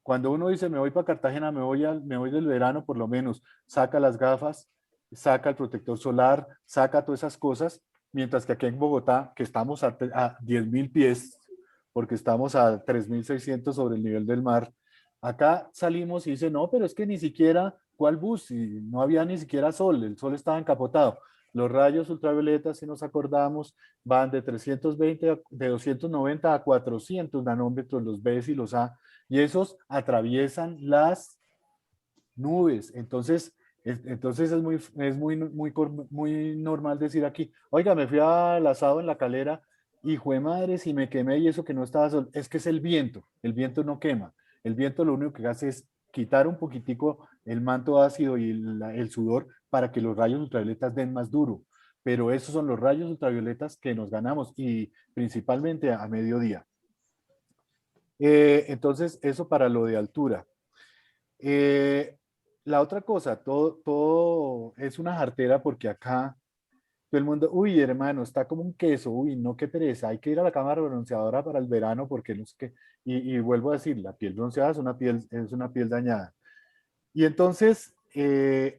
Cuando uno dice, me voy para Cartagena, me voy del verano, por lo menos, saca las gafas, saca el protector solar, saca todas esas cosas, mientras que aquí en Bogotá, que estamos a 10.000 pies, porque estamos a 3.600 sobre el nivel del mar, acá salimos y dice, no, pero es que ni siquiera, ¿cuál bus? Y no había ni siquiera sol, el sol estaba encapotado. Los rayos ultravioletas, si nos acordamos, van de 320, de 290 a 400 nanómetros, los B y los A, y esos atraviesan las nubes. Entonces es muy normal decir aquí, oiga, me fui al asado en la Calera y jue madre si me quemé y eso que no estaba sol. Es que es el viento no quema. El viento lo único que hace es quitar un poquitico el manto ácido y el sudor para que los rayos ultravioletas den más duro. Pero esos son los rayos ultravioletas que nos ganamos y principalmente a mediodía. Entonces, eso para lo de altura. La otra cosa, todo es una jartera porque acá todo el mundo, uy, hermano, está como un queso, uy, no, qué pereza, hay que ir a la cámara bronceadora para el verano porque no sé qué. Y vuelvo a decir, la piel bronceada es una piel dañada. Y entonces,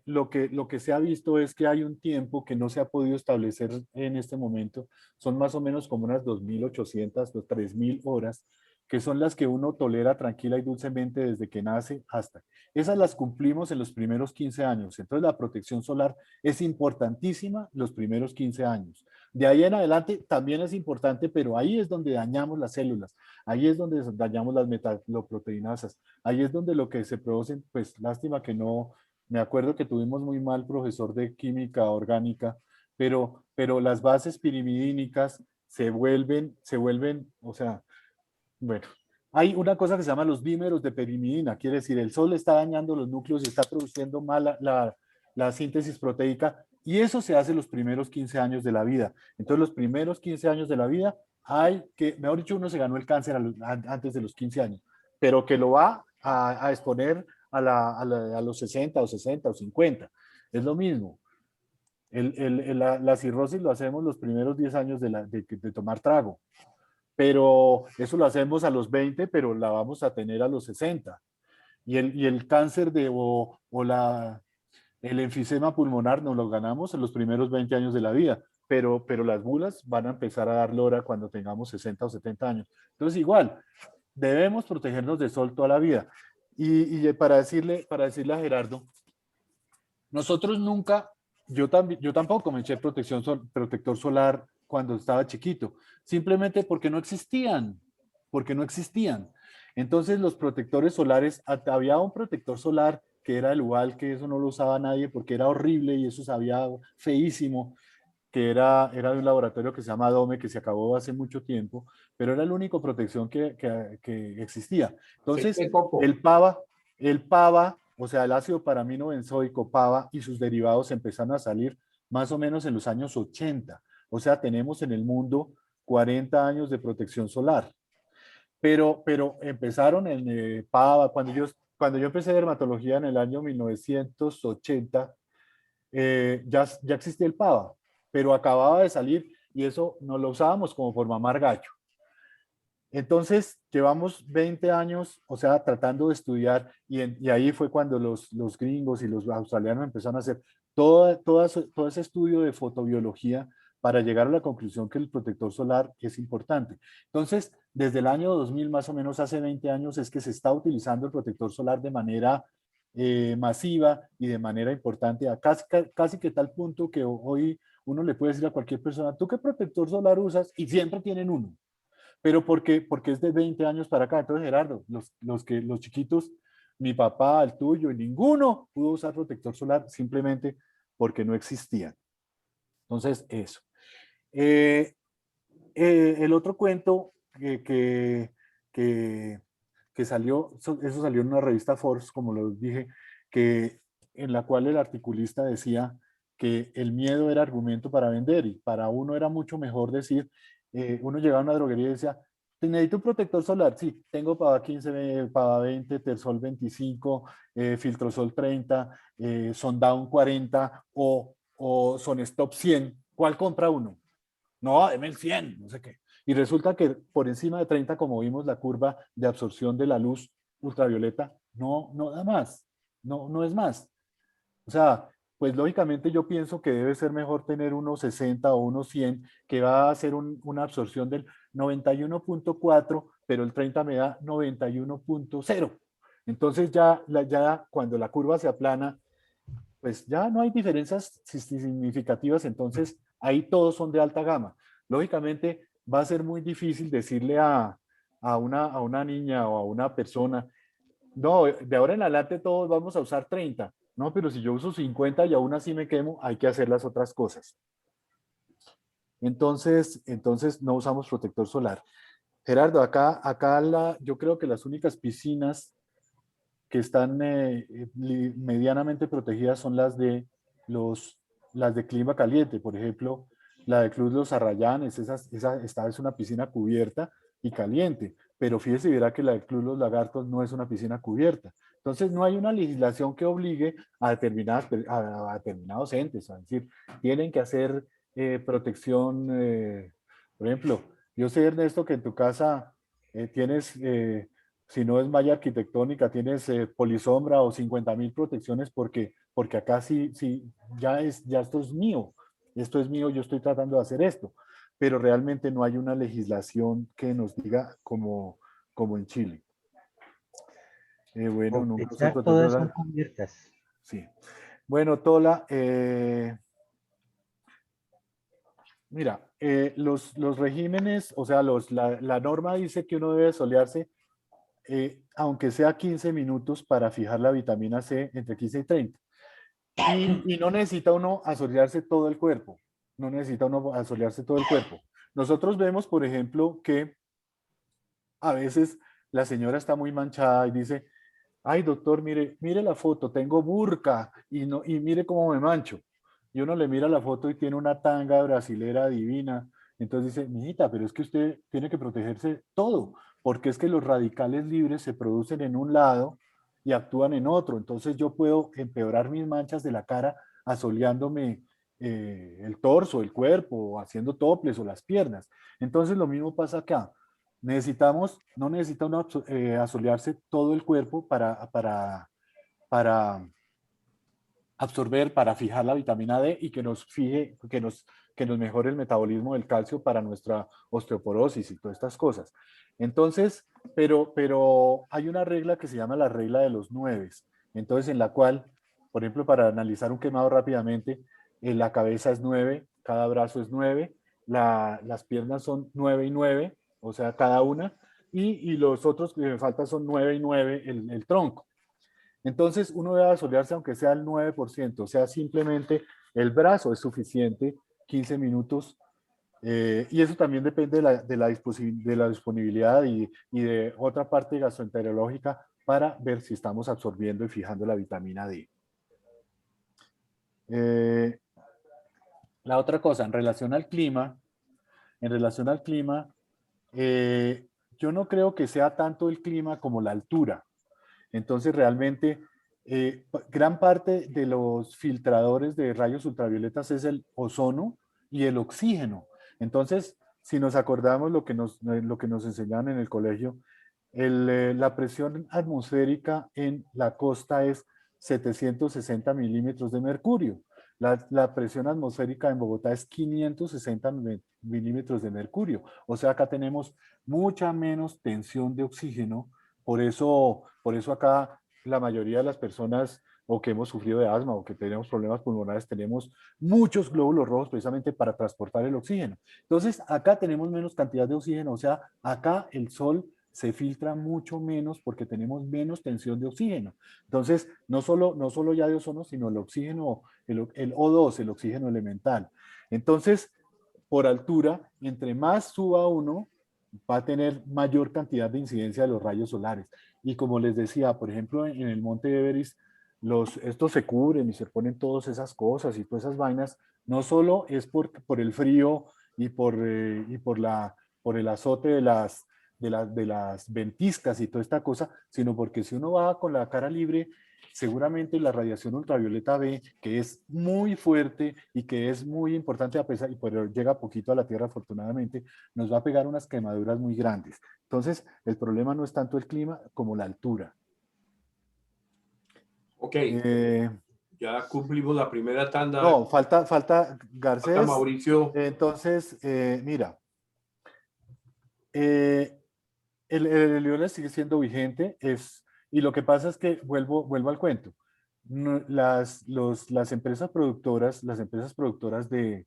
lo que se ha visto es que hay un tiempo que no se ha podido establecer en este momento, son más o menos como unas 2.800 o 3.000 horas, que son las que uno tolera tranquila y dulcemente desde que nace hasta. Esas las cumplimos en los primeros 15 años. Entonces la protección solar es importantísima los primeros 15 años. De ahí en adelante también es importante, pero ahí es donde dañamos las células, ahí es donde dañamos las metaloproteinasas, ahí es donde lo que se producen, pues lástima que no, me acuerdo que tuvimos muy mal profesor de química orgánica, pero las bases pirimidínicas se vuelven, o sea, bueno, hay una cosa que se llama los dímeros de perimidina, quiere decir, el sol está dañando los núcleos y está produciendo mal la síntesis proteica, y eso se hace los primeros 15 años de la vida. Entonces, los primeros 15 años de la vida, hay que, mejor dicho, uno se ganó el cáncer antes de los 15 años, pero que lo va a exponer a los 60 o 60 o 50. Es lo mismo. La cirrosis lo hacemos los primeros 10 años de tomar trago. Pero eso lo hacemos a los 20, pero la vamos a tener a los 60. y el cáncer el enfisema pulmonar nos lo ganamos en los primeros 20 años de la vida, pero las bulas van a empezar a dar lora cuando tengamos 60 o 70 años. Entonces, igual, debemos protegernos del sol toda la vida. Y para decirle a Gerardo, nosotros nunca, yo tampoco me eché protector solar cuando estaba chiquito, simplemente porque no existían. Entonces los protectores solares, había un protector solar que era el UAL, que eso no lo usaba nadie porque era horrible y eso sabía feísimo, que era de un laboratorio que se llama Dome, que se acabó hace mucho tiempo, pero era la única protección que existía. Entonces, Sí, Coco. el PAVA, o sea, el ácido paramino benzoico, PAVA, y sus derivados empezaron a salir más o menos en los años 80. O sea, tenemos en el mundo 40 años de protección solar. Pero empezaron en PAVA, cuando yo empecé dermatología en el año 1980, ya existía el PAVA, pero acababa de salir y eso no lo usábamos como por mamar gallo. Entonces, llevamos 20 años, o sea, tratando de estudiar y ahí fue cuando los gringos y los australianos empezaron a hacer todo ese estudio de fotobiología para llegar a la conclusión que el protector solar es importante. Entonces, desde el año 2000, más o menos hace 20 años, es que se está utilizando el protector solar de manera masiva y de manera importante, casi que tal punto que hoy uno le puede decir a cualquier persona, ¿tú qué protector solar usas? Y siempre tienen uno. Pero porque es de 20 años para acá. Entonces, Gerardo, los chiquitos, mi papá, el tuyo, y ninguno pudo usar protector solar simplemente porque no existían. Entonces, eso. El otro cuento que salió, eso salió en una revista Forbes, como lo dije, en la cual el articulista decía que el miedo era argumento para vender y para uno era mucho mejor decir, uno llegaba a una droguería y decía, necesito un protector solar, sí, tengo PAVA 15, PAVA 20, Tersol 25, Filtrosol 30, Sundown 40 o Sonestop 100, ¿cuál compra uno? No, deme el 100, no sé qué. Y resulta que por encima de 30, como vimos, la curva de absorción de la luz ultravioleta no da más, no es más. O sea, pues lógicamente yo pienso que debe ser mejor tener unos 60 o unos 100, que va a hacer una absorción del 91.4, pero el 30 me da 91.0. Entonces ya cuando la curva se aplana, pues ya no hay diferencias significativas, entonces ahí todos son de alta gama. Lógicamente va a ser muy difícil decirle a una niña o a una persona, no, de ahora en adelante todos vamos a usar 30. No, pero si yo uso 50 y aún así me quemo, hay que hacer las otras cosas. Entonces no usamos protector solar. Gerardo, acá yo creo que las únicas piscinas que están medianamente protegidas son las de clima caliente. Por ejemplo, la de Club Los Arrayanes, esta es una piscina cubierta y caliente, pero fíjese y verá que la de Club Los Lagartos no es una piscina cubierta. Entonces no hay una legislación que obligue a determinados entes, a decir, tienen que hacer protección, por ejemplo, yo sé, Ernesto, que en tu casa tienes si no es malla arquitectónica, tienes polisombra o 50.000 protecciones porque acá sí, ya esto es mío, yo estoy tratando de hacer esto, pero realmente no hay una legislación que nos diga como en Chile. Bueno, nunca usé Protestar todas son protector. cubiertas. Sí. Bueno, Tola, mira, los regímenes, o sea, la norma dice que uno debe solearse aunque sea 15 minutos para fijar la vitamina C entre 15 y 30. Y no necesita uno asolearse todo el cuerpo. No necesita uno asolearse todo el cuerpo. Nosotros vemos, por ejemplo, que a veces la señora está muy manchada y dice, ay doctor, mire la foto, tengo burka y mire cómo me mancho. Y uno le mira la foto y tiene una tanga brasilera divina. Entonces dice, mijita, pero es que usted tiene que protegerse todo, porque es que los radicales libres se producen en un lado y actúan en otro. Entonces yo puedo empeorar mis manchas de la cara asoleándome el torso, el cuerpo, haciendo toples o las piernas. Entonces lo mismo pasa acá. no necesita uno asolearse todo el cuerpo para absorber, para fijar la vitamina D y que nos fije, que nos mejore el metabolismo del calcio para nuestra osteoporosis y todas estas cosas. Entonces, pero hay una regla que se llama la regla de los 9. Entonces, en la cual, por ejemplo, para analizar un quemado rápidamente, la cabeza es 9, cada brazo es 9, las piernas son 9 y 9, o sea, cada una, y los otros que me faltan son 9 y 9 el tronco. Entonces, uno debe asolearse aunque sea el 9%, o sea, simplemente el brazo es suficiente, 15 minutos, y eso también depende de la disponibilidad y de otra parte gastroenterológica para ver si estamos absorbiendo y fijando la vitamina D. La otra cosa, en relación al clima, yo no creo que sea tanto el clima como la altura. Entonces, realmente, gran parte de los filtradores de rayos ultravioletas es el ozono y el oxígeno. Entonces, si nos acordamos lo que nos enseñaron en el colegio, la presión atmosférica en la costa es 760 milímetros de mercurio. La presión atmosférica en Bogotá es 560 milímetros de mercurio. O sea, acá tenemos mucha menos tensión de oxígeno. Por eso acá la mayoría de las personas o que hemos sufrido de asma o que tenemos problemas pulmonares tenemos muchos glóbulos rojos precisamente para transportar el oxígeno. Entonces, acá tenemos menos cantidad de oxígeno. O sea, acá el sol se filtra mucho menos porque tenemos menos tensión de oxígeno. Entonces, no solo ya de ozono, sino el oxígeno, el O2, el oxígeno elemental. Entonces, por altura, entre más suba uno, va a tener mayor cantidad de incidencia de los rayos solares. Y como les decía, por ejemplo, en el Monte Everest, estos se cubren y se ponen todas esas cosas y todas esas vainas, no solo es por el frío y por el azote de las ventiscas y toda esta cosa, sino porque si uno va con la cara libre, seguramente la radiación ultravioleta B, que es muy fuerte y que es muy importante a pesar, pero llega poquito a la Tierra afortunadamente, nos va a pegar unas quemaduras muy grandes. Entonces, el problema no es tanto el clima como la altura. Ok, ya cumplimos la primera tanda. No, falta Garcés. Falta Mauricio. Entonces, mira, el Leones sigue siendo vigente, y lo que pasa es que vuelvo al cuento. Las empresas productoras de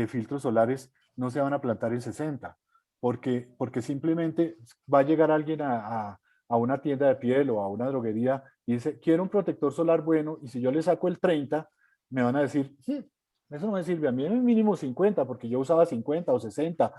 filtros solares no se van a plantar en 60, porque simplemente va a llegar alguien a una tienda de piel o a una droguería y dice, quiero un protector solar bueno, y si yo le saco el 30, me van a decir, eso no me sirve, a mí es mínimo 50, porque yo usaba 50 o 60,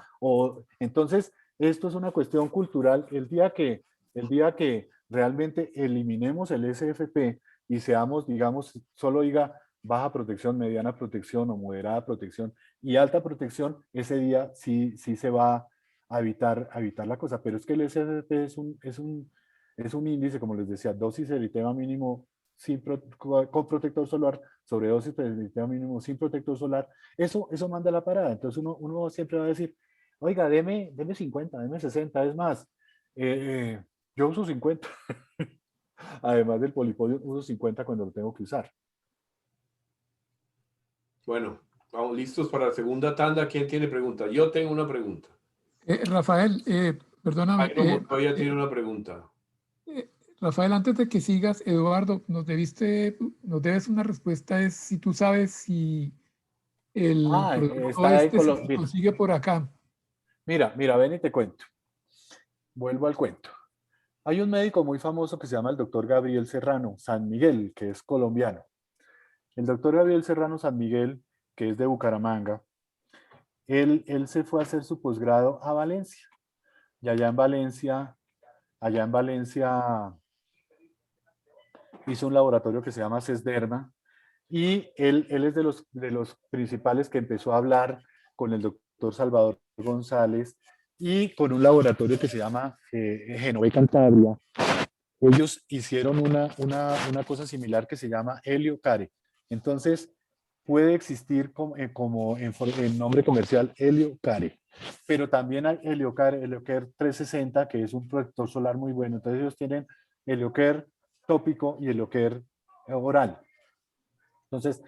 entonces esto es una cuestión cultural. El día que realmente eliminemos el SFP y seamos, digamos, solo diga baja protección, mediana protección o moderada protección y alta protección, ese día sí se va a evitar la cosa. Pero es que el SFP es un índice, como les decía, dosis de eritema mínimo con protector solar sobre dosis de eritema mínimo sin protector solar. Eso manda la parada. Entonces uno siempre va a decir, oiga, deme 50, deme 60, es más, yo uso 50. Además del polipodio, uso 50 cuando lo tengo que usar. Bueno, vamos listos para la segunda tanda. ¿Quién tiene pregunta? Yo tengo una pregunta. Rafael, perdóname. Todavía tiene una pregunta. Rafael, antes de que sigas, Eduardo, nos debes una respuesta, es si tú sabes si el producto se consigue por acá. Mira, ven y te cuento. Vuelvo al cuento. Hay un médico muy famoso que se llama el doctor Gabriel Serrano San Miguel, que es colombiano. El doctor Gabriel Serrano San Miguel, que es de Bucaramanga, él se fue a hacer su posgrado a Valencia. Y allá en Valencia hizo un laboratorio que se llama CESDERMA, y él es de los principales que empezó a hablar con el doctor Salvador González y con un laboratorio que se llama Genove Cantabria. Ellos hicieron una cosa similar que se llama Heliocare. Entonces, puede existir como en nombre comercial Heliocare, pero también hay Heliocare 360, que es un protector solar muy bueno. Entonces ellos tienen Heliocare tópico y Heliocare oral. Entonces,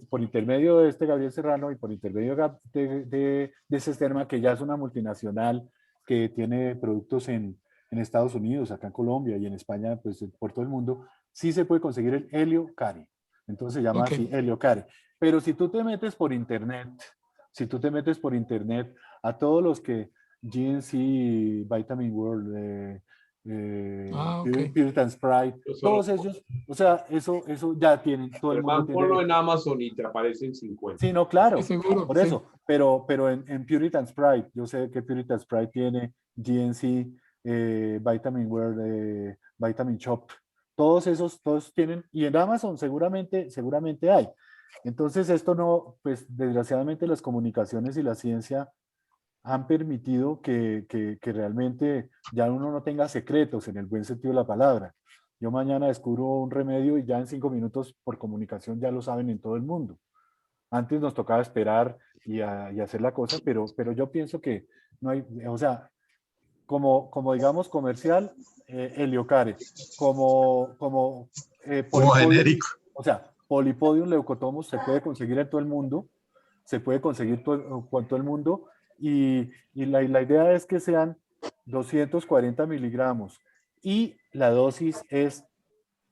por intermedio de Gabriel Serrano y por intermedio de Sisterna, que ya es una multinacional que tiene productos en Estados Unidos, acá en Colombia y en España, pues por todo el mundo, sí se puede conseguir el Heliocare. Entonces se llama así Heliocare. Pero si tú te metes por internet, a todos los que GNC, Vitamin World, Puritan Sprite, todos ellos, o sea, eso ya tienen, todo el mundo tiene. Ponlo en Amazon y te aparecen 50. Sí, no, claro, seguro, por eso, pero en Puritan Sprite, yo sé que Puritan Sprite tiene GNC, Vitamin World, Vitamin Shop, todos tienen, y en Amazon seguramente hay. Entonces esto no, pues desgraciadamente las comunicaciones y la ciencia han permitido que realmente ya uno no tenga secretos en el buen sentido de la palabra. Yo mañana descubro un remedio y ya en 5 minutos por comunicación ya lo saben en todo el mundo. Antes nos tocaba esperar y hacer la cosa, pero yo pienso que no hay, o sea, como digamos comercial, Heliocare, como genérico. o sea, Polipodium leucotomus se puede conseguir en todo el mundo, se puede conseguir con todo el mundo, y la idea es que sean 240 miligramos y la dosis es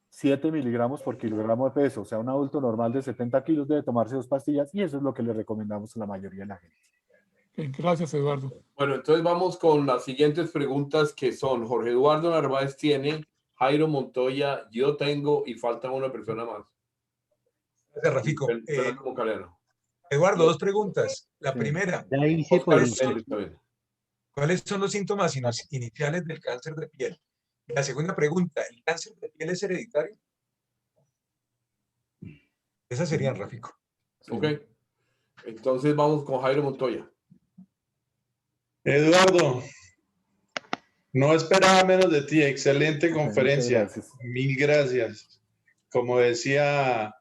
7 miligramos por kilogramo de peso. O sea, un adulto normal de 70 kilos debe tomarse 2 pastillas y eso es lo que le recomendamos a la mayoría de la gente. Gracias, Eduardo. Bueno, entonces vamos con las siguientes preguntas, que son: Jorge Eduardo Narváez tiene, Jairo Montoya, yo tengo, y falta una persona más. Gracias, Rafico. Fernando Moncaliano. Eduardo, 2 preguntas. La Sí. primera, Ya hice por ¿cuáles son los síntomas iniciales del cáncer de piel? La segunda pregunta, ¿el cáncer de piel es hereditario? Esas serían, Rafico. Ok. Entonces vamos con Jairo Montoya. Eduardo, no esperaba menos de ti. Excelente conferencia. Gracias. Mil gracias. Como decía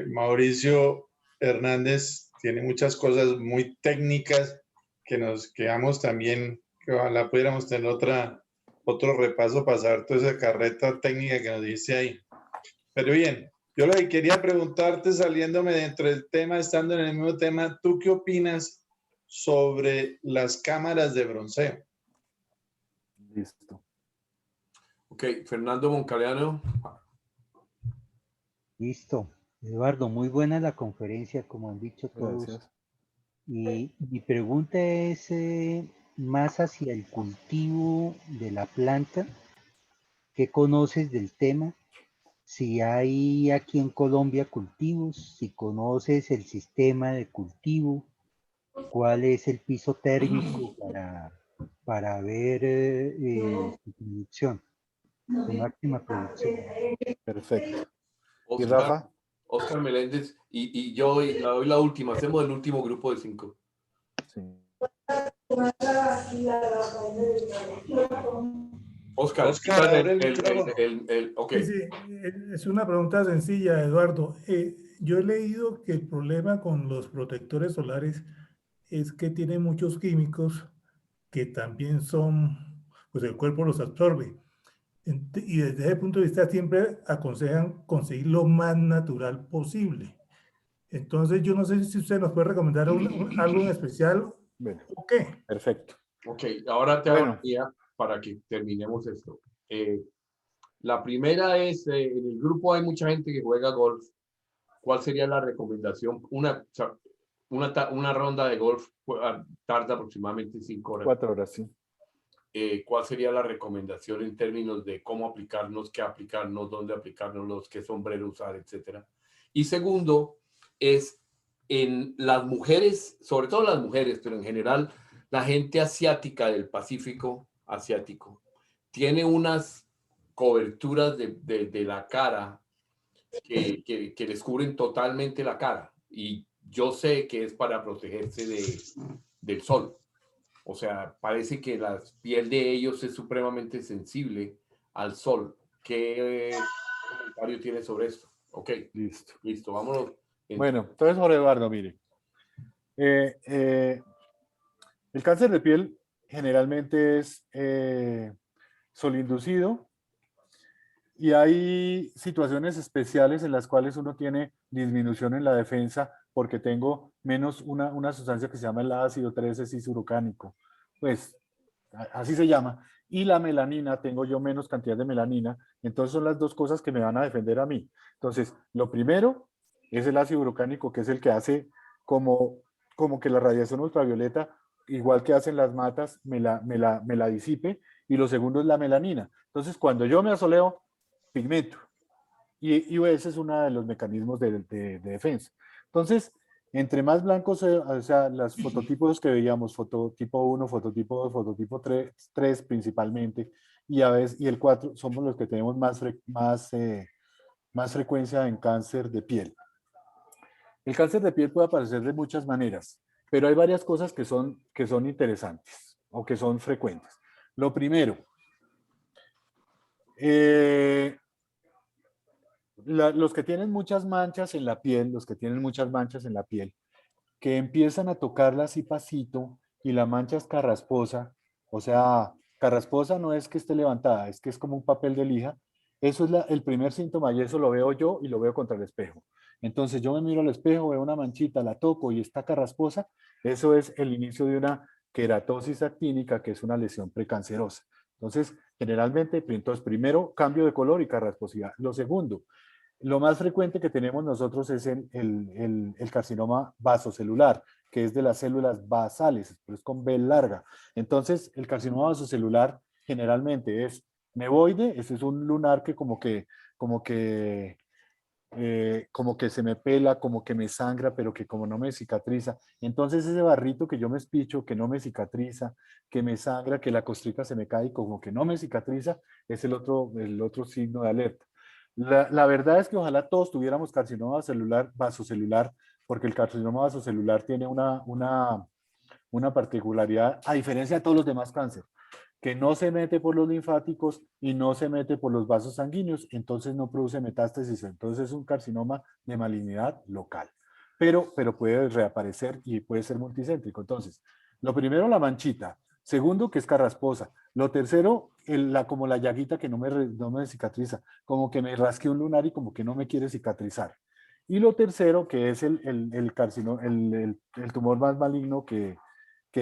Mauricio Hernández, tiene muchas cosas muy técnicas que nos quedamos también, que ojalá pudiéramos tener otro repaso, pasar toda esa carreta técnica que nos dice ahí. Pero bien, yo lo que quería preguntarte, saliéndome dentro del tema, estando en el mismo tema, ¿tú qué opinas sobre las cámaras de bronceo? Listo. Ok, Fernando Moncaliano. Listo. Eduardo, muy buena la conferencia, como han dicho todos. Gracias. Y mi pregunta es más hacia el cultivo de la planta. ¿Qué conoces del tema? Si hay aquí en Colombia cultivos, si conoces el sistema de cultivo, cuál es el piso térmico para ver su producción, su máxima producción. Perfecto. ¿Y Oscar, Rafa? Oscar Meléndez y yo doy la última. Hacemos el último grupo de 5. Sí. Oscar, abre el micrófono. ok. Sí, es una pregunta sencilla, Eduardo. Yo he leído que el problema con los protectores solares es que tienen muchos químicos que también pues el cuerpo los absorbe. Y desde ese punto de vista siempre aconsejan conseguir lo más natural posible. Entonces yo no sé si usted nos puede recomendar algo en especial. Bueno, ¿O qué? perfecto. Ok, ahora te hago una idea para que terminemos esto. La primera es, en el grupo hay mucha gente que juega golf. ¿Cuál sería la recomendación? Una ronda de golf tarda aproximadamente 5 horas. 4 horas, sí. ¿Cuál sería la recomendación en términos de cómo aplicarnos, qué aplicarnos, dónde aplicarnos, qué sombrero usar, etcétera? Y segundo, es en las mujeres, sobre todo las mujeres, pero en general la gente asiática del Pacífico asiático tiene unas coberturas de la cara que les cubren totalmente la cara. Y yo sé que es para protegerse del sol. O sea, parece que la piel de ellos es supremamente sensible al sol. ¿Qué comentario tiene sobre esto? Ok, Listo. listo, vámonos. Bueno, entonces, Jorge Eduardo, mire. El cáncer de piel generalmente es solinducido y hay situaciones especiales en las cuales uno tiene disminución en la defensa porque tengo menos una sustancia que se llama el ácido 13-cis-urucánico. Pues así se llama. Y la melanina, tengo yo menos cantidad de melanina. Entonces son las dos cosas que me van a defender a mí. Entonces, lo primero es el ácido urucánico, que es el que hace como que la radiación ultravioleta, igual que hacen las matas, me la disipe. Y lo segundo es la melanina. Entonces, cuando yo me asoleo, pigmento. Y ese es uno de los mecanismos de defensa. Entonces, entre más blancos, o sea, los fototipos que veíamos, fototipo 1, fototipo 2, fototipo 3 principalmente, y a veces, y el 4, somos los que tenemos más frecuencia en cáncer de piel. El cáncer de piel puede aparecer de muchas maneras, pero hay varias cosas que son interesantes o que son frecuentes. Lo primero, los que tienen muchas manchas en la piel, que empiezan a tocarla así pasito y la mancha es carrasposa, o sea, carrasposa no es que esté levantada, es que es como un papel de lija. Eso es el primer síntoma y eso lo veo yo y lo veo contra el espejo. Entonces yo me miro al espejo, veo una manchita, la toco y está carrasposa. Eso es el inicio de una queratosis actínica, que es una lesión precancerosa. Entonces, generalmente, entonces, primero, cambio de color y carrasposidad. Lo segundo, lo más frecuente que tenemos nosotros es el carcinoma vasocelular, que es de las células basales, pero es con B larga. Entonces, el carcinoma vasocelular generalmente es nevoide, ese es un lunar que como que se me pela, como que me sangra, pero que como no me cicatriza. Entonces ese barrito que yo me espicho, que no me cicatriza, que me sangra, que la costrica se me cae y como que no me cicatriza, es el otro signo de alerta. La verdad es que ojalá todos tuviéramos carcinoma vasocelular, porque el carcinoma vasocelular tiene una particularidad, a diferencia de todos los demás cánceres, que no se mete por los linfáticos y no se mete por los vasos sanguíneos, entonces no produce metástasis, entonces es un carcinoma de malignidad local, pero puede reaparecer y puede ser multicéntrico. Entonces, lo primero, la manchita. Segundo, que es carrasposa. Lo tercero, como la llaguita que no me cicatriza, como que me rasque un lunar y como que no me quiere cicatrizar. Y lo tercero, que es el tumor más maligno que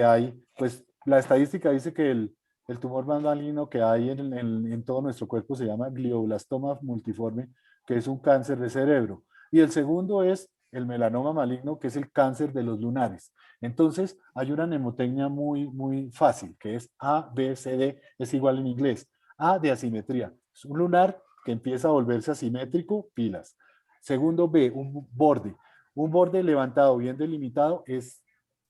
hay, pues la estadística dice que el tumor más maligno que hay en todo nuestro cuerpo se llama glioblastoma multiforme, que es un cáncer de cerebro. Y el segundo es el melanoma maligno, que es el cáncer de los lunares. Entonces, hay una mnemotecnia muy fácil, que es A, B, C, D, es igual en inglés. A de asimetría, es un lunar que empieza a volverse asimétrico, pilas. Segundo, B, un borde levantado, bien delimitado,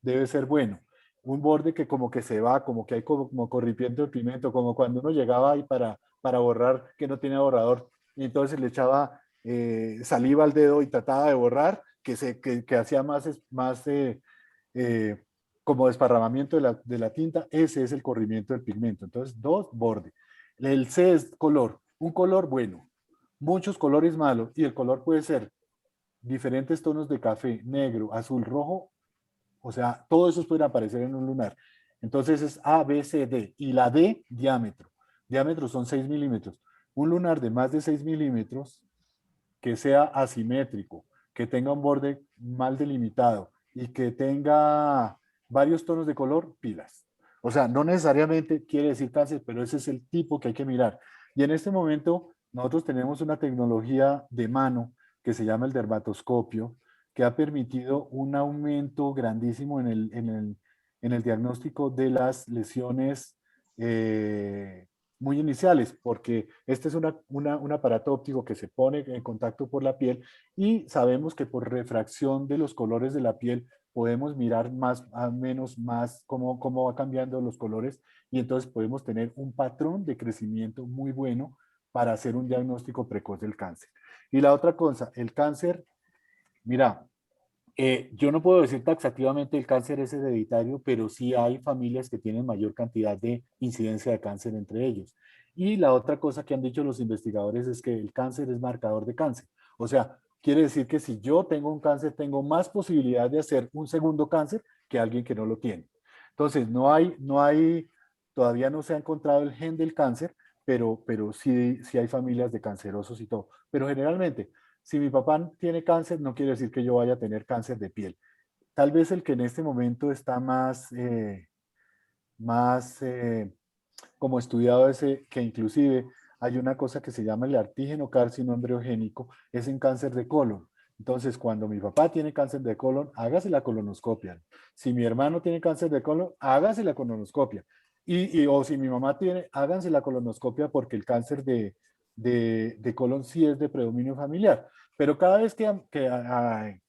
debe ser bueno. Un borde que como que se va, como que hay como corripiente de pigmento, como cuando uno llegaba ahí para borrar, que no tenía borrador, y entonces le echaba saliva al dedo y trataba de borrar, que hacía más como desparramamiento de la tinta. Ese es el corrimiento del pigmento. Entonces, dos, borde. El C es color, un color bueno, muchos colores malos, y el color puede ser diferentes tonos de café, negro, azul, rojo. O sea, todos esos pueden aparecer en un lunar. Entonces es A, B, C, D. Y la D, diámetro. Diámetro son 6 milímetros. Un lunar de más de 6 milímetros que sea asimétrico, que tenga un borde mal delimitado y que tenga varios tonos de color, pilas. O sea, no necesariamente quiere decir cáncer, pero ese es el tipo que hay que mirar. Y en este momento nosotros tenemos una tecnología de mano que se llama el dermatoscopio, que ha permitido un aumento grandísimo en el diagnóstico de las lesiones muy iniciales, porque este es un aparato óptico que se pone en contacto por la piel y sabemos que por refracción de los colores de la piel podemos mirar más cómo va cambiando los colores, y entonces podemos tener un patrón de crecimiento muy bueno para hacer un diagnóstico precoz del cáncer. Y la otra cosa, el cáncer, mira, yo no puedo decir taxativamente el cáncer es hereditario, pero sí hay familias que tienen mayor cantidad de incidencia de cáncer entre ellos. Y la otra cosa que han dicho los investigadores es que el cáncer es marcador de cáncer. O sea, quiere decir que si yo tengo un cáncer, tengo más posibilidad de hacer un segundo cáncer que alguien que no lo tiene. Entonces, todavía no se ha encontrado el gen del cáncer, pero sí hay familias de cancerosos y todo. Pero generalmente, si mi papá tiene cáncer, no quiere decir que yo vaya a tener cáncer de piel. Tal vez el que en este momento está más como estudiado ese, que inclusive hay una cosa que se llama el antígeno carcino embriogénico, es en cáncer de colon. Entonces, cuando mi papá tiene cáncer de colon, hágase la colonoscopia. Si mi hermano tiene cáncer de colon, hágase la colonoscopia. O si mi mamá tiene, háganse la colonoscopia porque el cáncer de colon sí es de predominio familiar. Pero cada vez que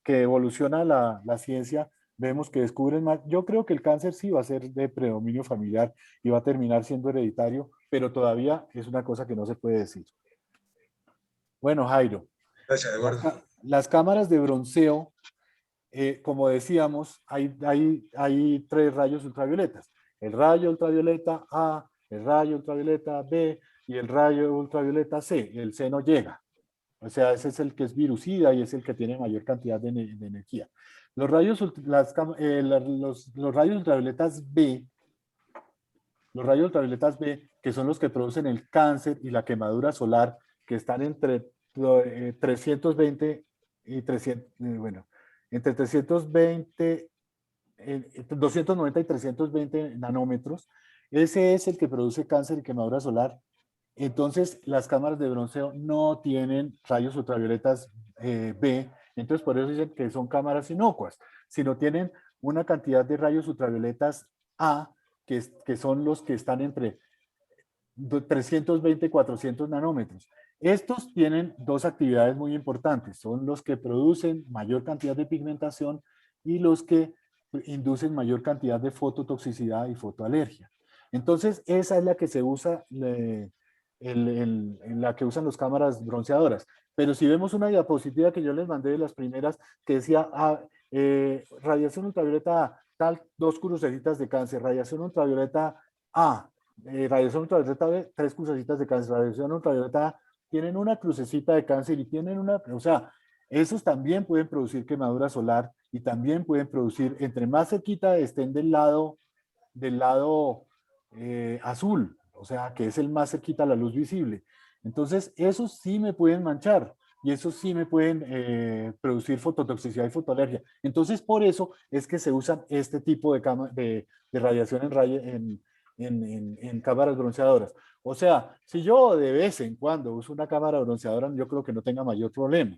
evoluciona la ciencia, vemos que descubren más. Yo creo que el cáncer sí va a ser de predominio familiar y va a terminar siendo hereditario, pero todavía es una cosa que no se puede decir. Bueno, Jairo, Gracias, Eduardo. las cámaras de bronceo, como decíamos, hay 3 rayos ultravioletas. El rayo ultravioleta A, el rayo ultravioleta B y el rayo ultravioleta C. El C no llega. O sea, ese es el que es virucida y es el que tiene mayor cantidad de energía. Los rayos, los rayos ultravioletas B, que son los que producen el cáncer y la quemadura solar, que están entre 320 y 300, bueno, entre 320, 290 y 320 nanómetros. Ese es el que produce cáncer y quemadura solar. Entonces, las cámaras de bronceo no tienen rayos ultravioletas B, entonces por eso dicen que son cámaras inocuas, sino tienen una cantidad de rayos ultravioletas A, que son los que están entre 320 y 400 nanómetros. Estos tienen 2 actividades muy importantes, son los que producen mayor cantidad de pigmentación y los que inducen mayor cantidad de fototoxicidad y fotoalergia. Entonces, esa es la que se usa, la que usan las cámaras bronceadoras. Pero si vemos una diapositiva que yo les mandé de las primeras, que decía radiación ultravioleta A, tal, 2 crucecitas de cáncer, radiación ultravioleta A, radiación ultravioleta B, 3 crucecitas de cáncer, radiación ultravioleta A, tienen una crucecita de cáncer y tienen o sea, esos también pueden producir quemadura solar y también pueden producir, entre más cerquita estén del lado azul, o sea, que es el más cerquita a la luz visible. Entonces, esos sí me pueden manchar y esos sí me pueden producir fototoxicidad y fotoalergia. Entonces, por eso es que se usan este tipo de radiación en cámaras bronceadoras. O sea, si yo de vez en cuando uso una cámara bronceadora, yo creo que no tenga mayor problema.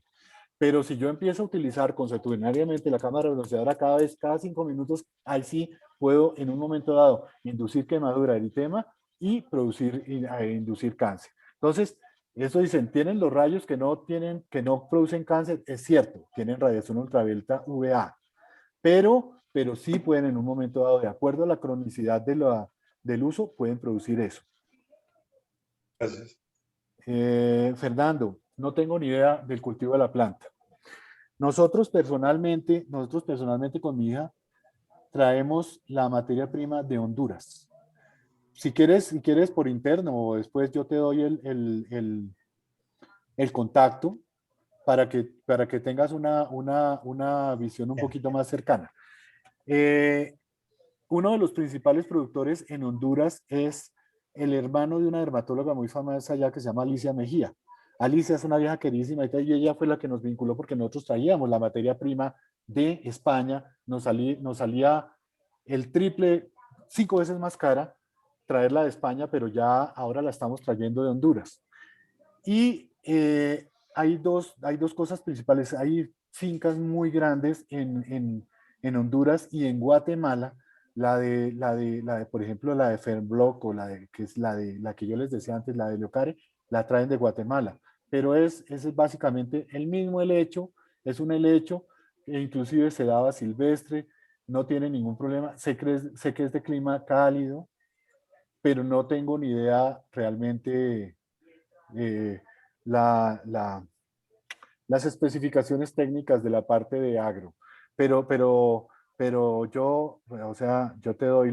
Pero si yo empiezo a utilizar consuetudinariamente la cámara bronceadora cada 5 minutos, ahí sí puedo en un momento dado inducir quemadura, eritema y inducir cáncer. Entonces, eso dicen, tienen los rayos que no producen cáncer, es cierto, tienen radiación ultravioleta UVA, pero sí pueden en un momento dado, de acuerdo a la cronicidad del uso, pueden producir eso. Gracias. Fernando, no tengo ni idea del cultivo de la planta. Nosotros personalmente con mi hija traemos la materia prima de Honduras. Si quieres por interno o después yo te doy el contacto para que tengas una visión un poquito más cercana. Uno de los principales productores en Honduras es el hermano de una dermatóloga muy famosa allá que se llama Alicia Mejía. Alicia es una vieja queridísima y ella fue la que nos vinculó porque nosotros traíamos la materia prima de España, nos salía el triple, 5 veces más cara traerla de España, pero ya ahora la estamos trayendo de Honduras. Y hay dos cosas principales. Hay fincas muy grandes en Honduras y en Guatemala. Por ejemplo, la de Fernblock o que es la que yo les decía antes, la de Leocare, la traen de Guatemala. Pero ese es básicamente el mismo helecho, es un helecho que inclusive se daba silvestre, no tiene ningún problema. Sé que es de clima cálido, pero no tengo ni idea realmente las especificaciones técnicas de la parte de agro. Pero yo, o sea, yo te doy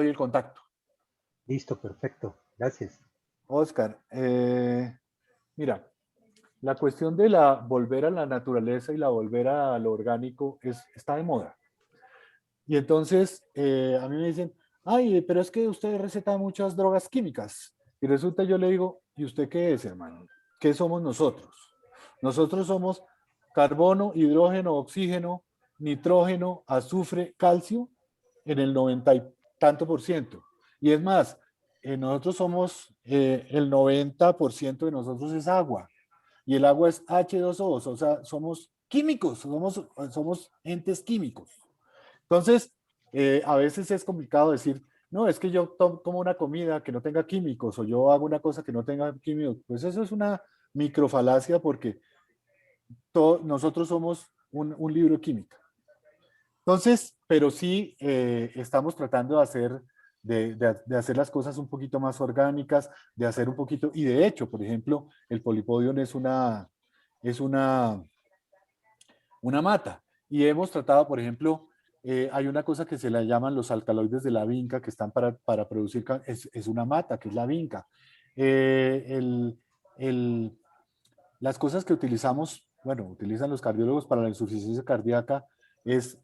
el contacto. Listo, perfecto. Gracias. Oscar, mira, La cuestión de volver a la naturaleza y la volver a lo orgánico está de moda. Y entonces a mí me dicen, ay, pero es que usted receta muchas drogas químicas. Y resulta, yo le digo, ¿y usted qué es, hermano? ¿Qué somos nosotros? Nosotros somos carbono, hidrógeno, oxígeno, nitrógeno, azufre, calcio en el 90 y tanto por ciento. Y es más, nosotros somos, el 90% de nosotros es agua. Y el agua es H2O, o sea, somos químicos, somos entes químicos. Entonces, a veces es complicado decir, no, es que yo como una comida que no tenga químicos o yo hago una cosa que no tenga químicos. Pues eso es una microfalacia porque nosotros somos un libro de química. Entonces, pero sí estamos tratando de hacer las cosas un poquito más orgánicas, de hacer un poquito, y de hecho, por ejemplo, el polipodium es una mata. Y hemos tratado, por ejemplo, hay una cosa que se le llaman los alcaloides de la vinca que están para producir, es una mata, que es la vinca. Las cosas que utilizamos, bueno, utilizan los cardiólogos para la insuficiencia cardíaca, es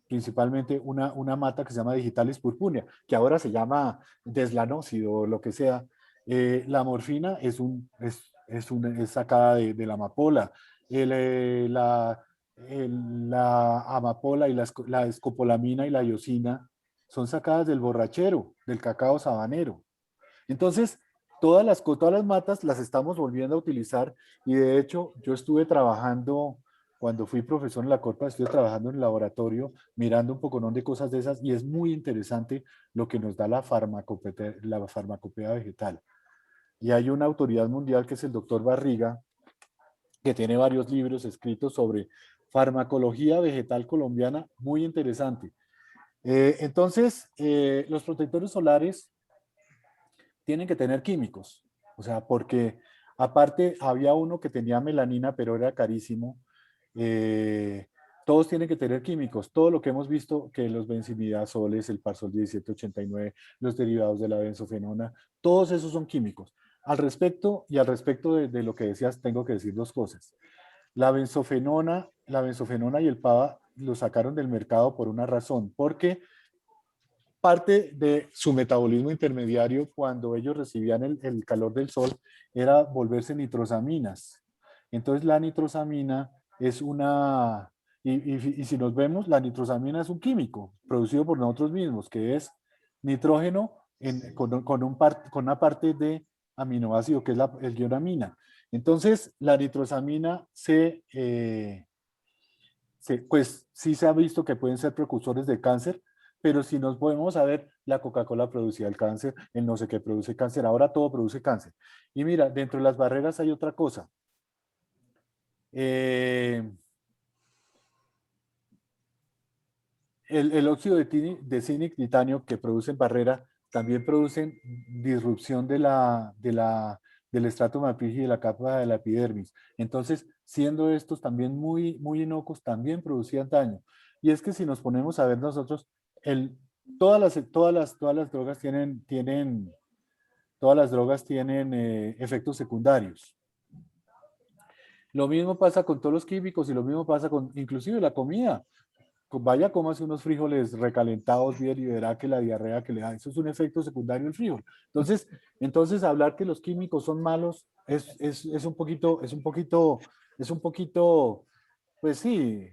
principalmente una mata que se llama Digitalis purpúrea, que ahora se llama deslanócido o lo que sea. La morfina es sacada de la amapola. La amapola y la escopolamina y la iosina son sacadas del borrachero, del cacao sabanero. Entonces, todas las matas las estamos volviendo a utilizar y de hecho yo estuve trabajando, cuando fui profesor en la Corpa, estuve trabajando en el laboratorio mirando un poco de cosas de esas y es muy interesante lo que nos da la farmacopea vegetal. Y hay una autoridad mundial que es el doctor Barriga, que tiene varios libros escritos sobre farmacología vegetal colombiana, muy interesante. Entonces, los protectores solares tienen que tener químicos, o sea, porque aparte había uno que tenía melanina, pero era carísimo. Todos tienen que tener químicos. Todo lo que hemos visto, que los benzimidazoles, el Parsol 1789, los derivados de la benzofenona, todos esos son químicos. Al respecto de lo que decías, tengo que decir dos cosas. La benzofenona y el PABA lo sacaron del mercado por una razón, porque parte de su metabolismo intermediario cuando ellos recibían el calor del sol era volverse nitrosaminas. Entonces la nitrosamina es y si nos vemos, la nitrosamina es un químico producido por nosotros mismos, que es nitrógeno con una parte de aminoácido, que es el guionamina. Entonces la nitrosamina pues sí se ha visto que pueden ser precursores de cáncer, pero si nos podemos saber, la Coca-Cola producía el cáncer, el no sé qué produce cáncer, ahora todo produce cáncer. Y mira, dentro de las barreras hay otra cosa. El óxido de zinc y titanio que producen barrera también producen disrupción del estrato matrix y de la capa de la epidermis. Entonces, siendo estos también muy, muy inocuos, también producían daño. Y es que si nos ponemos a ver nosotros, todas las drogas tienen efectos secundarios. Lo mismo pasa con todos los químicos y lo mismo pasa con inclusive la comida. Vaya, cómase unos frijoles recalentados bien y verá que la diarrea que le da, eso es un efecto secundario del frijol. Entonces hablar que los químicos son malos es un poquito, pues sí,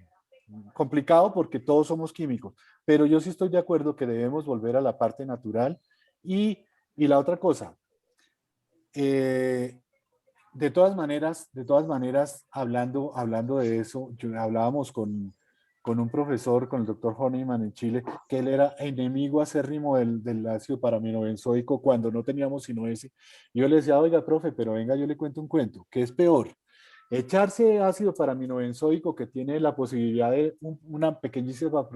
complicado porque todos somos químicos. Pero yo sí estoy de acuerdo que debemos volver a la parte natural y la otra cosa, de todas maneras, hablando de eso, hablábamos con un profesor, con el doctor Honeyman en Chile, que él era enemigo acérrimo del ácido paraminobenzoico cuando no teníamos sino ese. Y yo le decía, oiga, profe, pero venga, yo le cuento un cuento. ¿Qué es peor? Echarse ácido paraminobenzoico que tiene la posibilidad una pequeñísima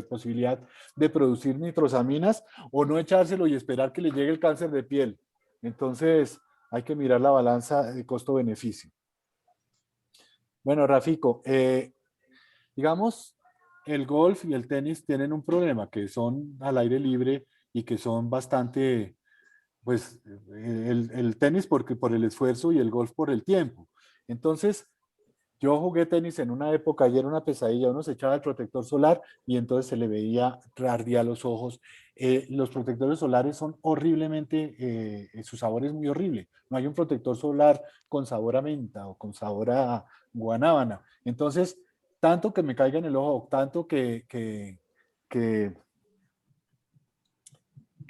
posibilidad de producir nitrosaminas, o no echárselo y esperar que le llegue el cáncer de piel. Entonces, hay que mirar la balanza de costo-beneficio. Bueno, Rafico, digamos, el golf y el tenis tienen un problema, que son al aire libre y que son bastante pues el tenis porque por el esfuerzo y el golf por el tiempo. Entonces, yo jugué tenis en una época y era una pesadilla, uno se echaba el protector solar y entonces se le veía, ardía los ojos. Los protectores solares son horriblemente, su sabor es muy horrible. No hay un protector solar con sabor a menta o con sabor a guanábana. Entonces, tanto que me caiga en el ojo, tanto que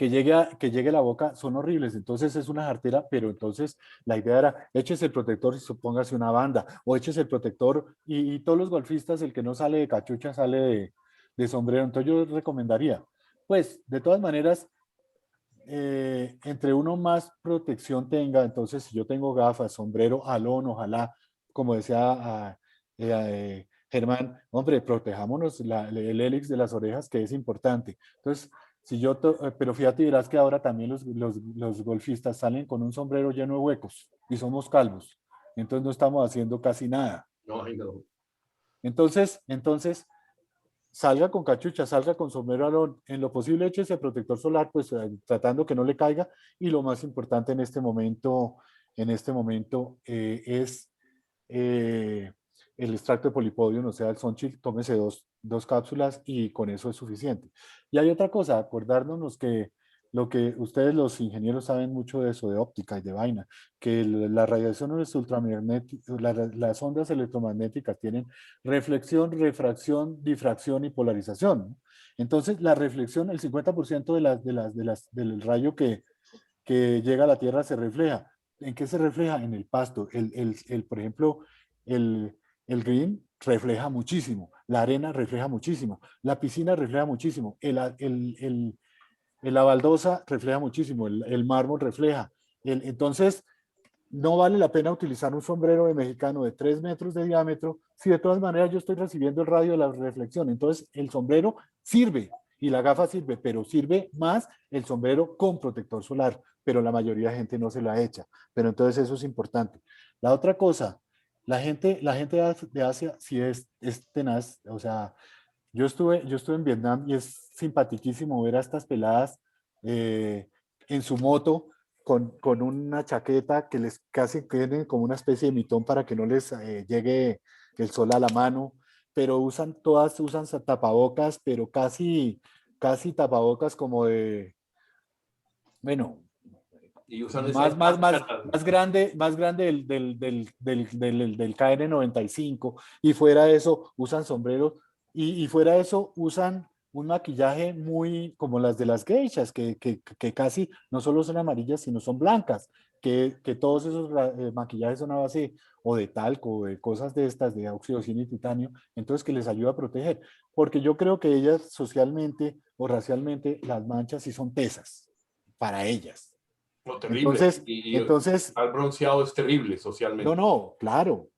llegue a la boca, son horribles. Entonces es una jartera, pero entonces la idea era, échese el protector y póngase una banda, o échese el protector, y todos los golfistas, el que no sale de cachucha, sale de sombrero. Entonces yo recomendaría, pues, de todas maneras, entre uno más protección tenga, entonces si yo tengo gafas, sombrero, alón, ojalá, como decía Germán, hombre, protejámonos el hélix de las orejas, que es importante. Entonces, si yo, pero fíjate, verás que ahora también los golfistas salen con un sombrero lleno de huecos y somos calvos. Entonces no estamos haciendo casi nada. No, no. Entonces, salga con cachucha, salga con sombrero alón, en lo posible échese protector solar, pues tratando que no le caiga, y lo más importante en este momento es el extracto de polipodium, o sea, el Sonchil, tómese dos cápsulas y con eso es suficiente. Y hay otra cosa, acordarnos que lo que ustedes los ingenieros saben mucho de eso, de óptica y de vaina, que las radiaciones ultramagnéticas, las ondas electromagnéticas tienen reflexión, refracción, difracción y polarización, ¿no? Entonces, la reflexión, el 50% del rayo que llega a la Tierra se refleja. ¿En qué se refleja? En el pasto. Por ejemplo, el green refleja muchísimo, la arena refleja muchísimo, la piscina refleja muchísimo, la baldosa refleja muchísimo, el mármol refleja. Entonces, no vale la pena utilizar un sombrero de mexicano de 3 metros de diámetro si de todas maneras yo estoy recibiendo el radio de la reflexión. Entonces, el sombrero sirve y la gafa sirve, pero sirve más el sombrero con protector solar, pero la mayoría de gente no se la echa. Pero entonces eso es importante. La otra cosa, la gente de Asia sí es tenaz, o sea, yo estuve en Vietnam y es simpaticísimo ver a estas peladas en su moto con una chaqueta que les casi queden como una especie de mitón para que no les llegue el sol a la mano, pero todas usan tapabocas, pero casi tapabocas como de, bueno, Y usan más grande del KN95, y fuera de eso usan sombreros y fuera de eso usan un maquillaje muy como las de las geishas, que casi no solo son amarillas, sino son blancas, que todos esos maquillajes son a base o de talco o de cosas de estas, de óxido de zinc y titanio, entonces que les ayuda a proteger, porque yo creo que ellas socialmente o racialmente las manchas sí son tesas para ellas. No, terrible. Entonces, el bronceado es terrible socialmente. No, claro.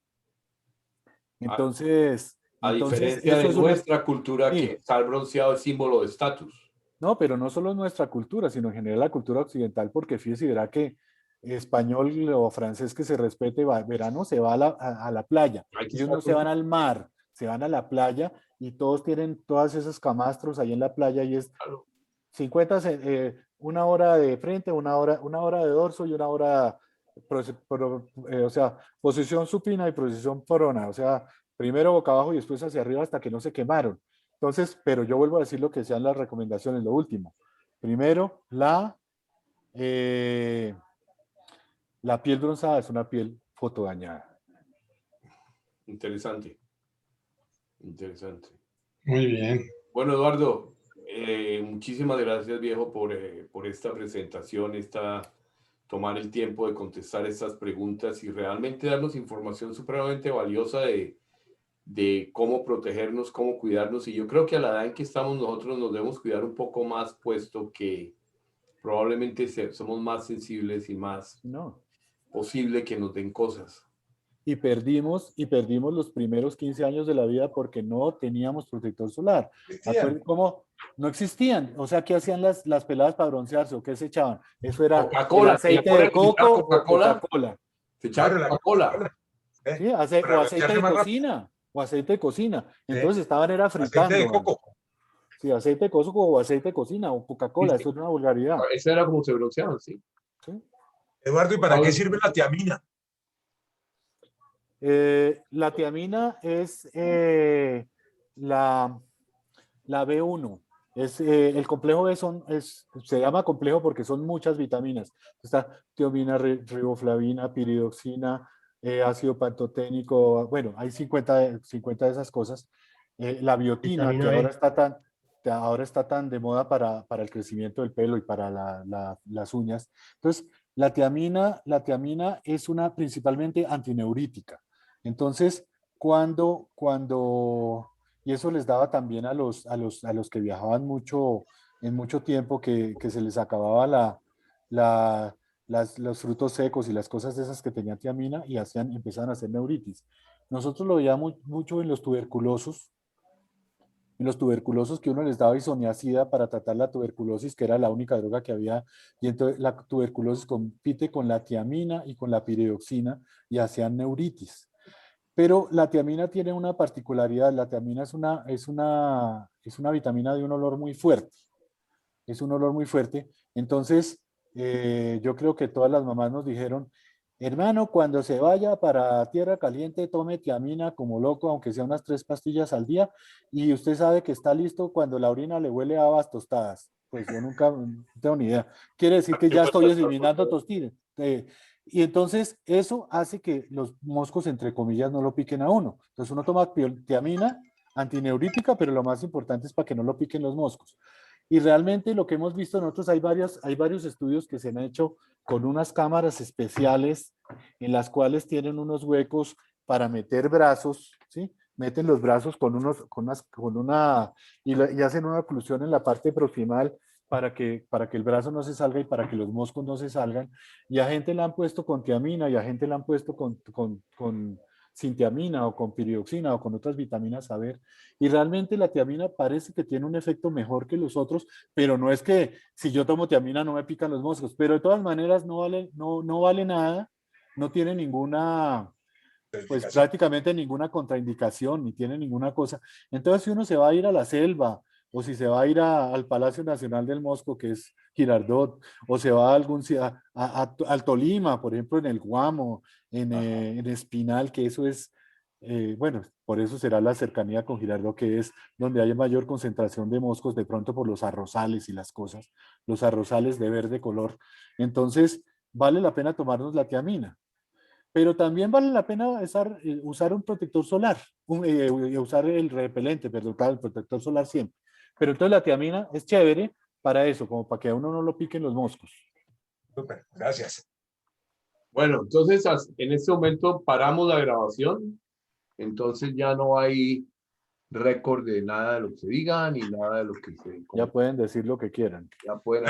Entonces, a diferencia de nuestra cultura, que estar bronceado es símbolo de estatus. No, pero no solo nuestra cultura, sino en general la cultura occidental, porque fíjese, verá que español o francés que se respete, verano se va a la playa. Ellos no se van al mar, se van a la playa y todos tienen todas esas camastros ahí en la playa y es 50, una hora de frente, una hora de dorso y una hora, o sea, posición supina y posición prona, o sea, primero boca abajo y después hacia arriba hasta que no se quemaron. Entonces, pero yo vuelvo a decir lo que sean las recomendaciones, lo último. Primero, la piel bronzada es una piel fotodañada. Interesante. Interesante. Muy bien. Bueno, Eduardo, muchísimas gracias, viejo, por esta presentación, tomar el tiempo de contestar estas preguntas y realmente darnos información supremamente valiosa de cómo protegernos, cómo cuidarnos. Y yo creo que a la edad en que estamos nosotros nos debemos cuidar un poco más, puesto que probablemente somos más sensibles y más posible que nos den cosas. Y perdimos los primeros 15 años de la vida porque no teníamos protector solar. ¿Cómo? No existían. O sea, ¿qué hacían las peladas para broncearse o qué se echaban? Eso era Coca-Cola, aceite de coco, Coca-Cola. Se echaban Coca-Cola. Sí, o aceite de cocina. O aceite de cocina. Entonces estaban fritando. Aceite de coco. Sí, aceite de coco o aceite de cocina o Coca-Cola. Eso es una vulgaridad. Eso era como se bronceaban, sí. ¿sí? Eduardo, ¿y para qué sirve la tiamina? La tiamina es la B1. El complejo B se llama complejo porque son muchas vitaminas. Está tiamina, riboflavina, piridoxina, ácido pantoténico. Bueno, hay 50 de esas cosas. La biotina, que Vitamina B. ahora está tan de moda para el crecimiento del pelo y para las uñas. Entonces, la tiamina es una principalmente antineurítica. Entonces, y eso les daba también a los que viajaban mucho, en mucho tiempo, que se les acababa los frutos secos y las cosas de esas que tenían tiamina y empezaban a hacer neuritis. Nosotros lo veíamos mucho en los tuberculosos, que uno les daba isoniazida para tratar la tuberculosis, que era la única droga que había, y entonces la tuberculosis compite con la tiamina y con la piridoxina y hacían neuritis. Pero la tiamina tiene una particularidad. La tiamina es una vitamina de un olor muy fuerte. Es un olor muy fuerte. Entonces, yo creo que todas las mamás nos dijeron, hermano, cuando se vaya para tierra caliente, tome tiamina como loco, aunque sea unas 3 pastillas al día, y usted sabe que está listo cuando la orina le huele a habas tostadas. Pues yo nunca no tengo ni idea. Quiere decir que ya estoy eliminando tostinas. Y entonces eso hace que los moscos, entre comillas, no lo piquen a uno. Entonces uno toma tiamina antineurítica, pero lo más importante es para que no lo piquen los moscos. Y realmente lo que hemos visto nosotros, hay varios estudios que se han hecho con unas cámaras especiales en las cuales tienen unos huecos para meter brazos, ¿sí? Meten los brazos y hacen una oclusión en la parte proximal para que el brazo no se salga y para que los moscos no se salgan. Y a gente la han puesto con tiamina y a gente la han puesto sin tiamina o con piridoxina o con otras vitaminas a ver. Y realmente la tiamina parece que tiene un efecto mejor que los otros, pero no es que si yo tomo tiamina no me pican los moscos, pero de todas maneras no vale nada, no tiene ninguna, pues prácticamente ninguna contraindicación, ni tiene ninguna cosa. Entonces, si uno se va a ir a la selva, o si se va a ir al Palacio Nacional del Mosco, que es Girardot, o se va al Tolima, por ejemplo, en el Guamo, en Espinal, que eso es, bueno, por eso será la cercanía con Girardot, que es donde hay mayor concentración de moscos, de pronto por los arrozales y las cosas, los arrozales de verde color. Entonces, vale la pena tomarnos la tiamina. Pero también vale la pena usar un protector solar, usar el repelente, perdón, claro, el protector solar siempre. Pero entonces la tiamina es chévere para eso, como para que a uno no lo piquen los moscos. Súper, gracias. Bueno, entonces en este momento paramos la grabación. Entonces ya no hay récord de nada de lo que se diga ni nada de lo que se... Ya pueden decir lo que quieran. Ya pueden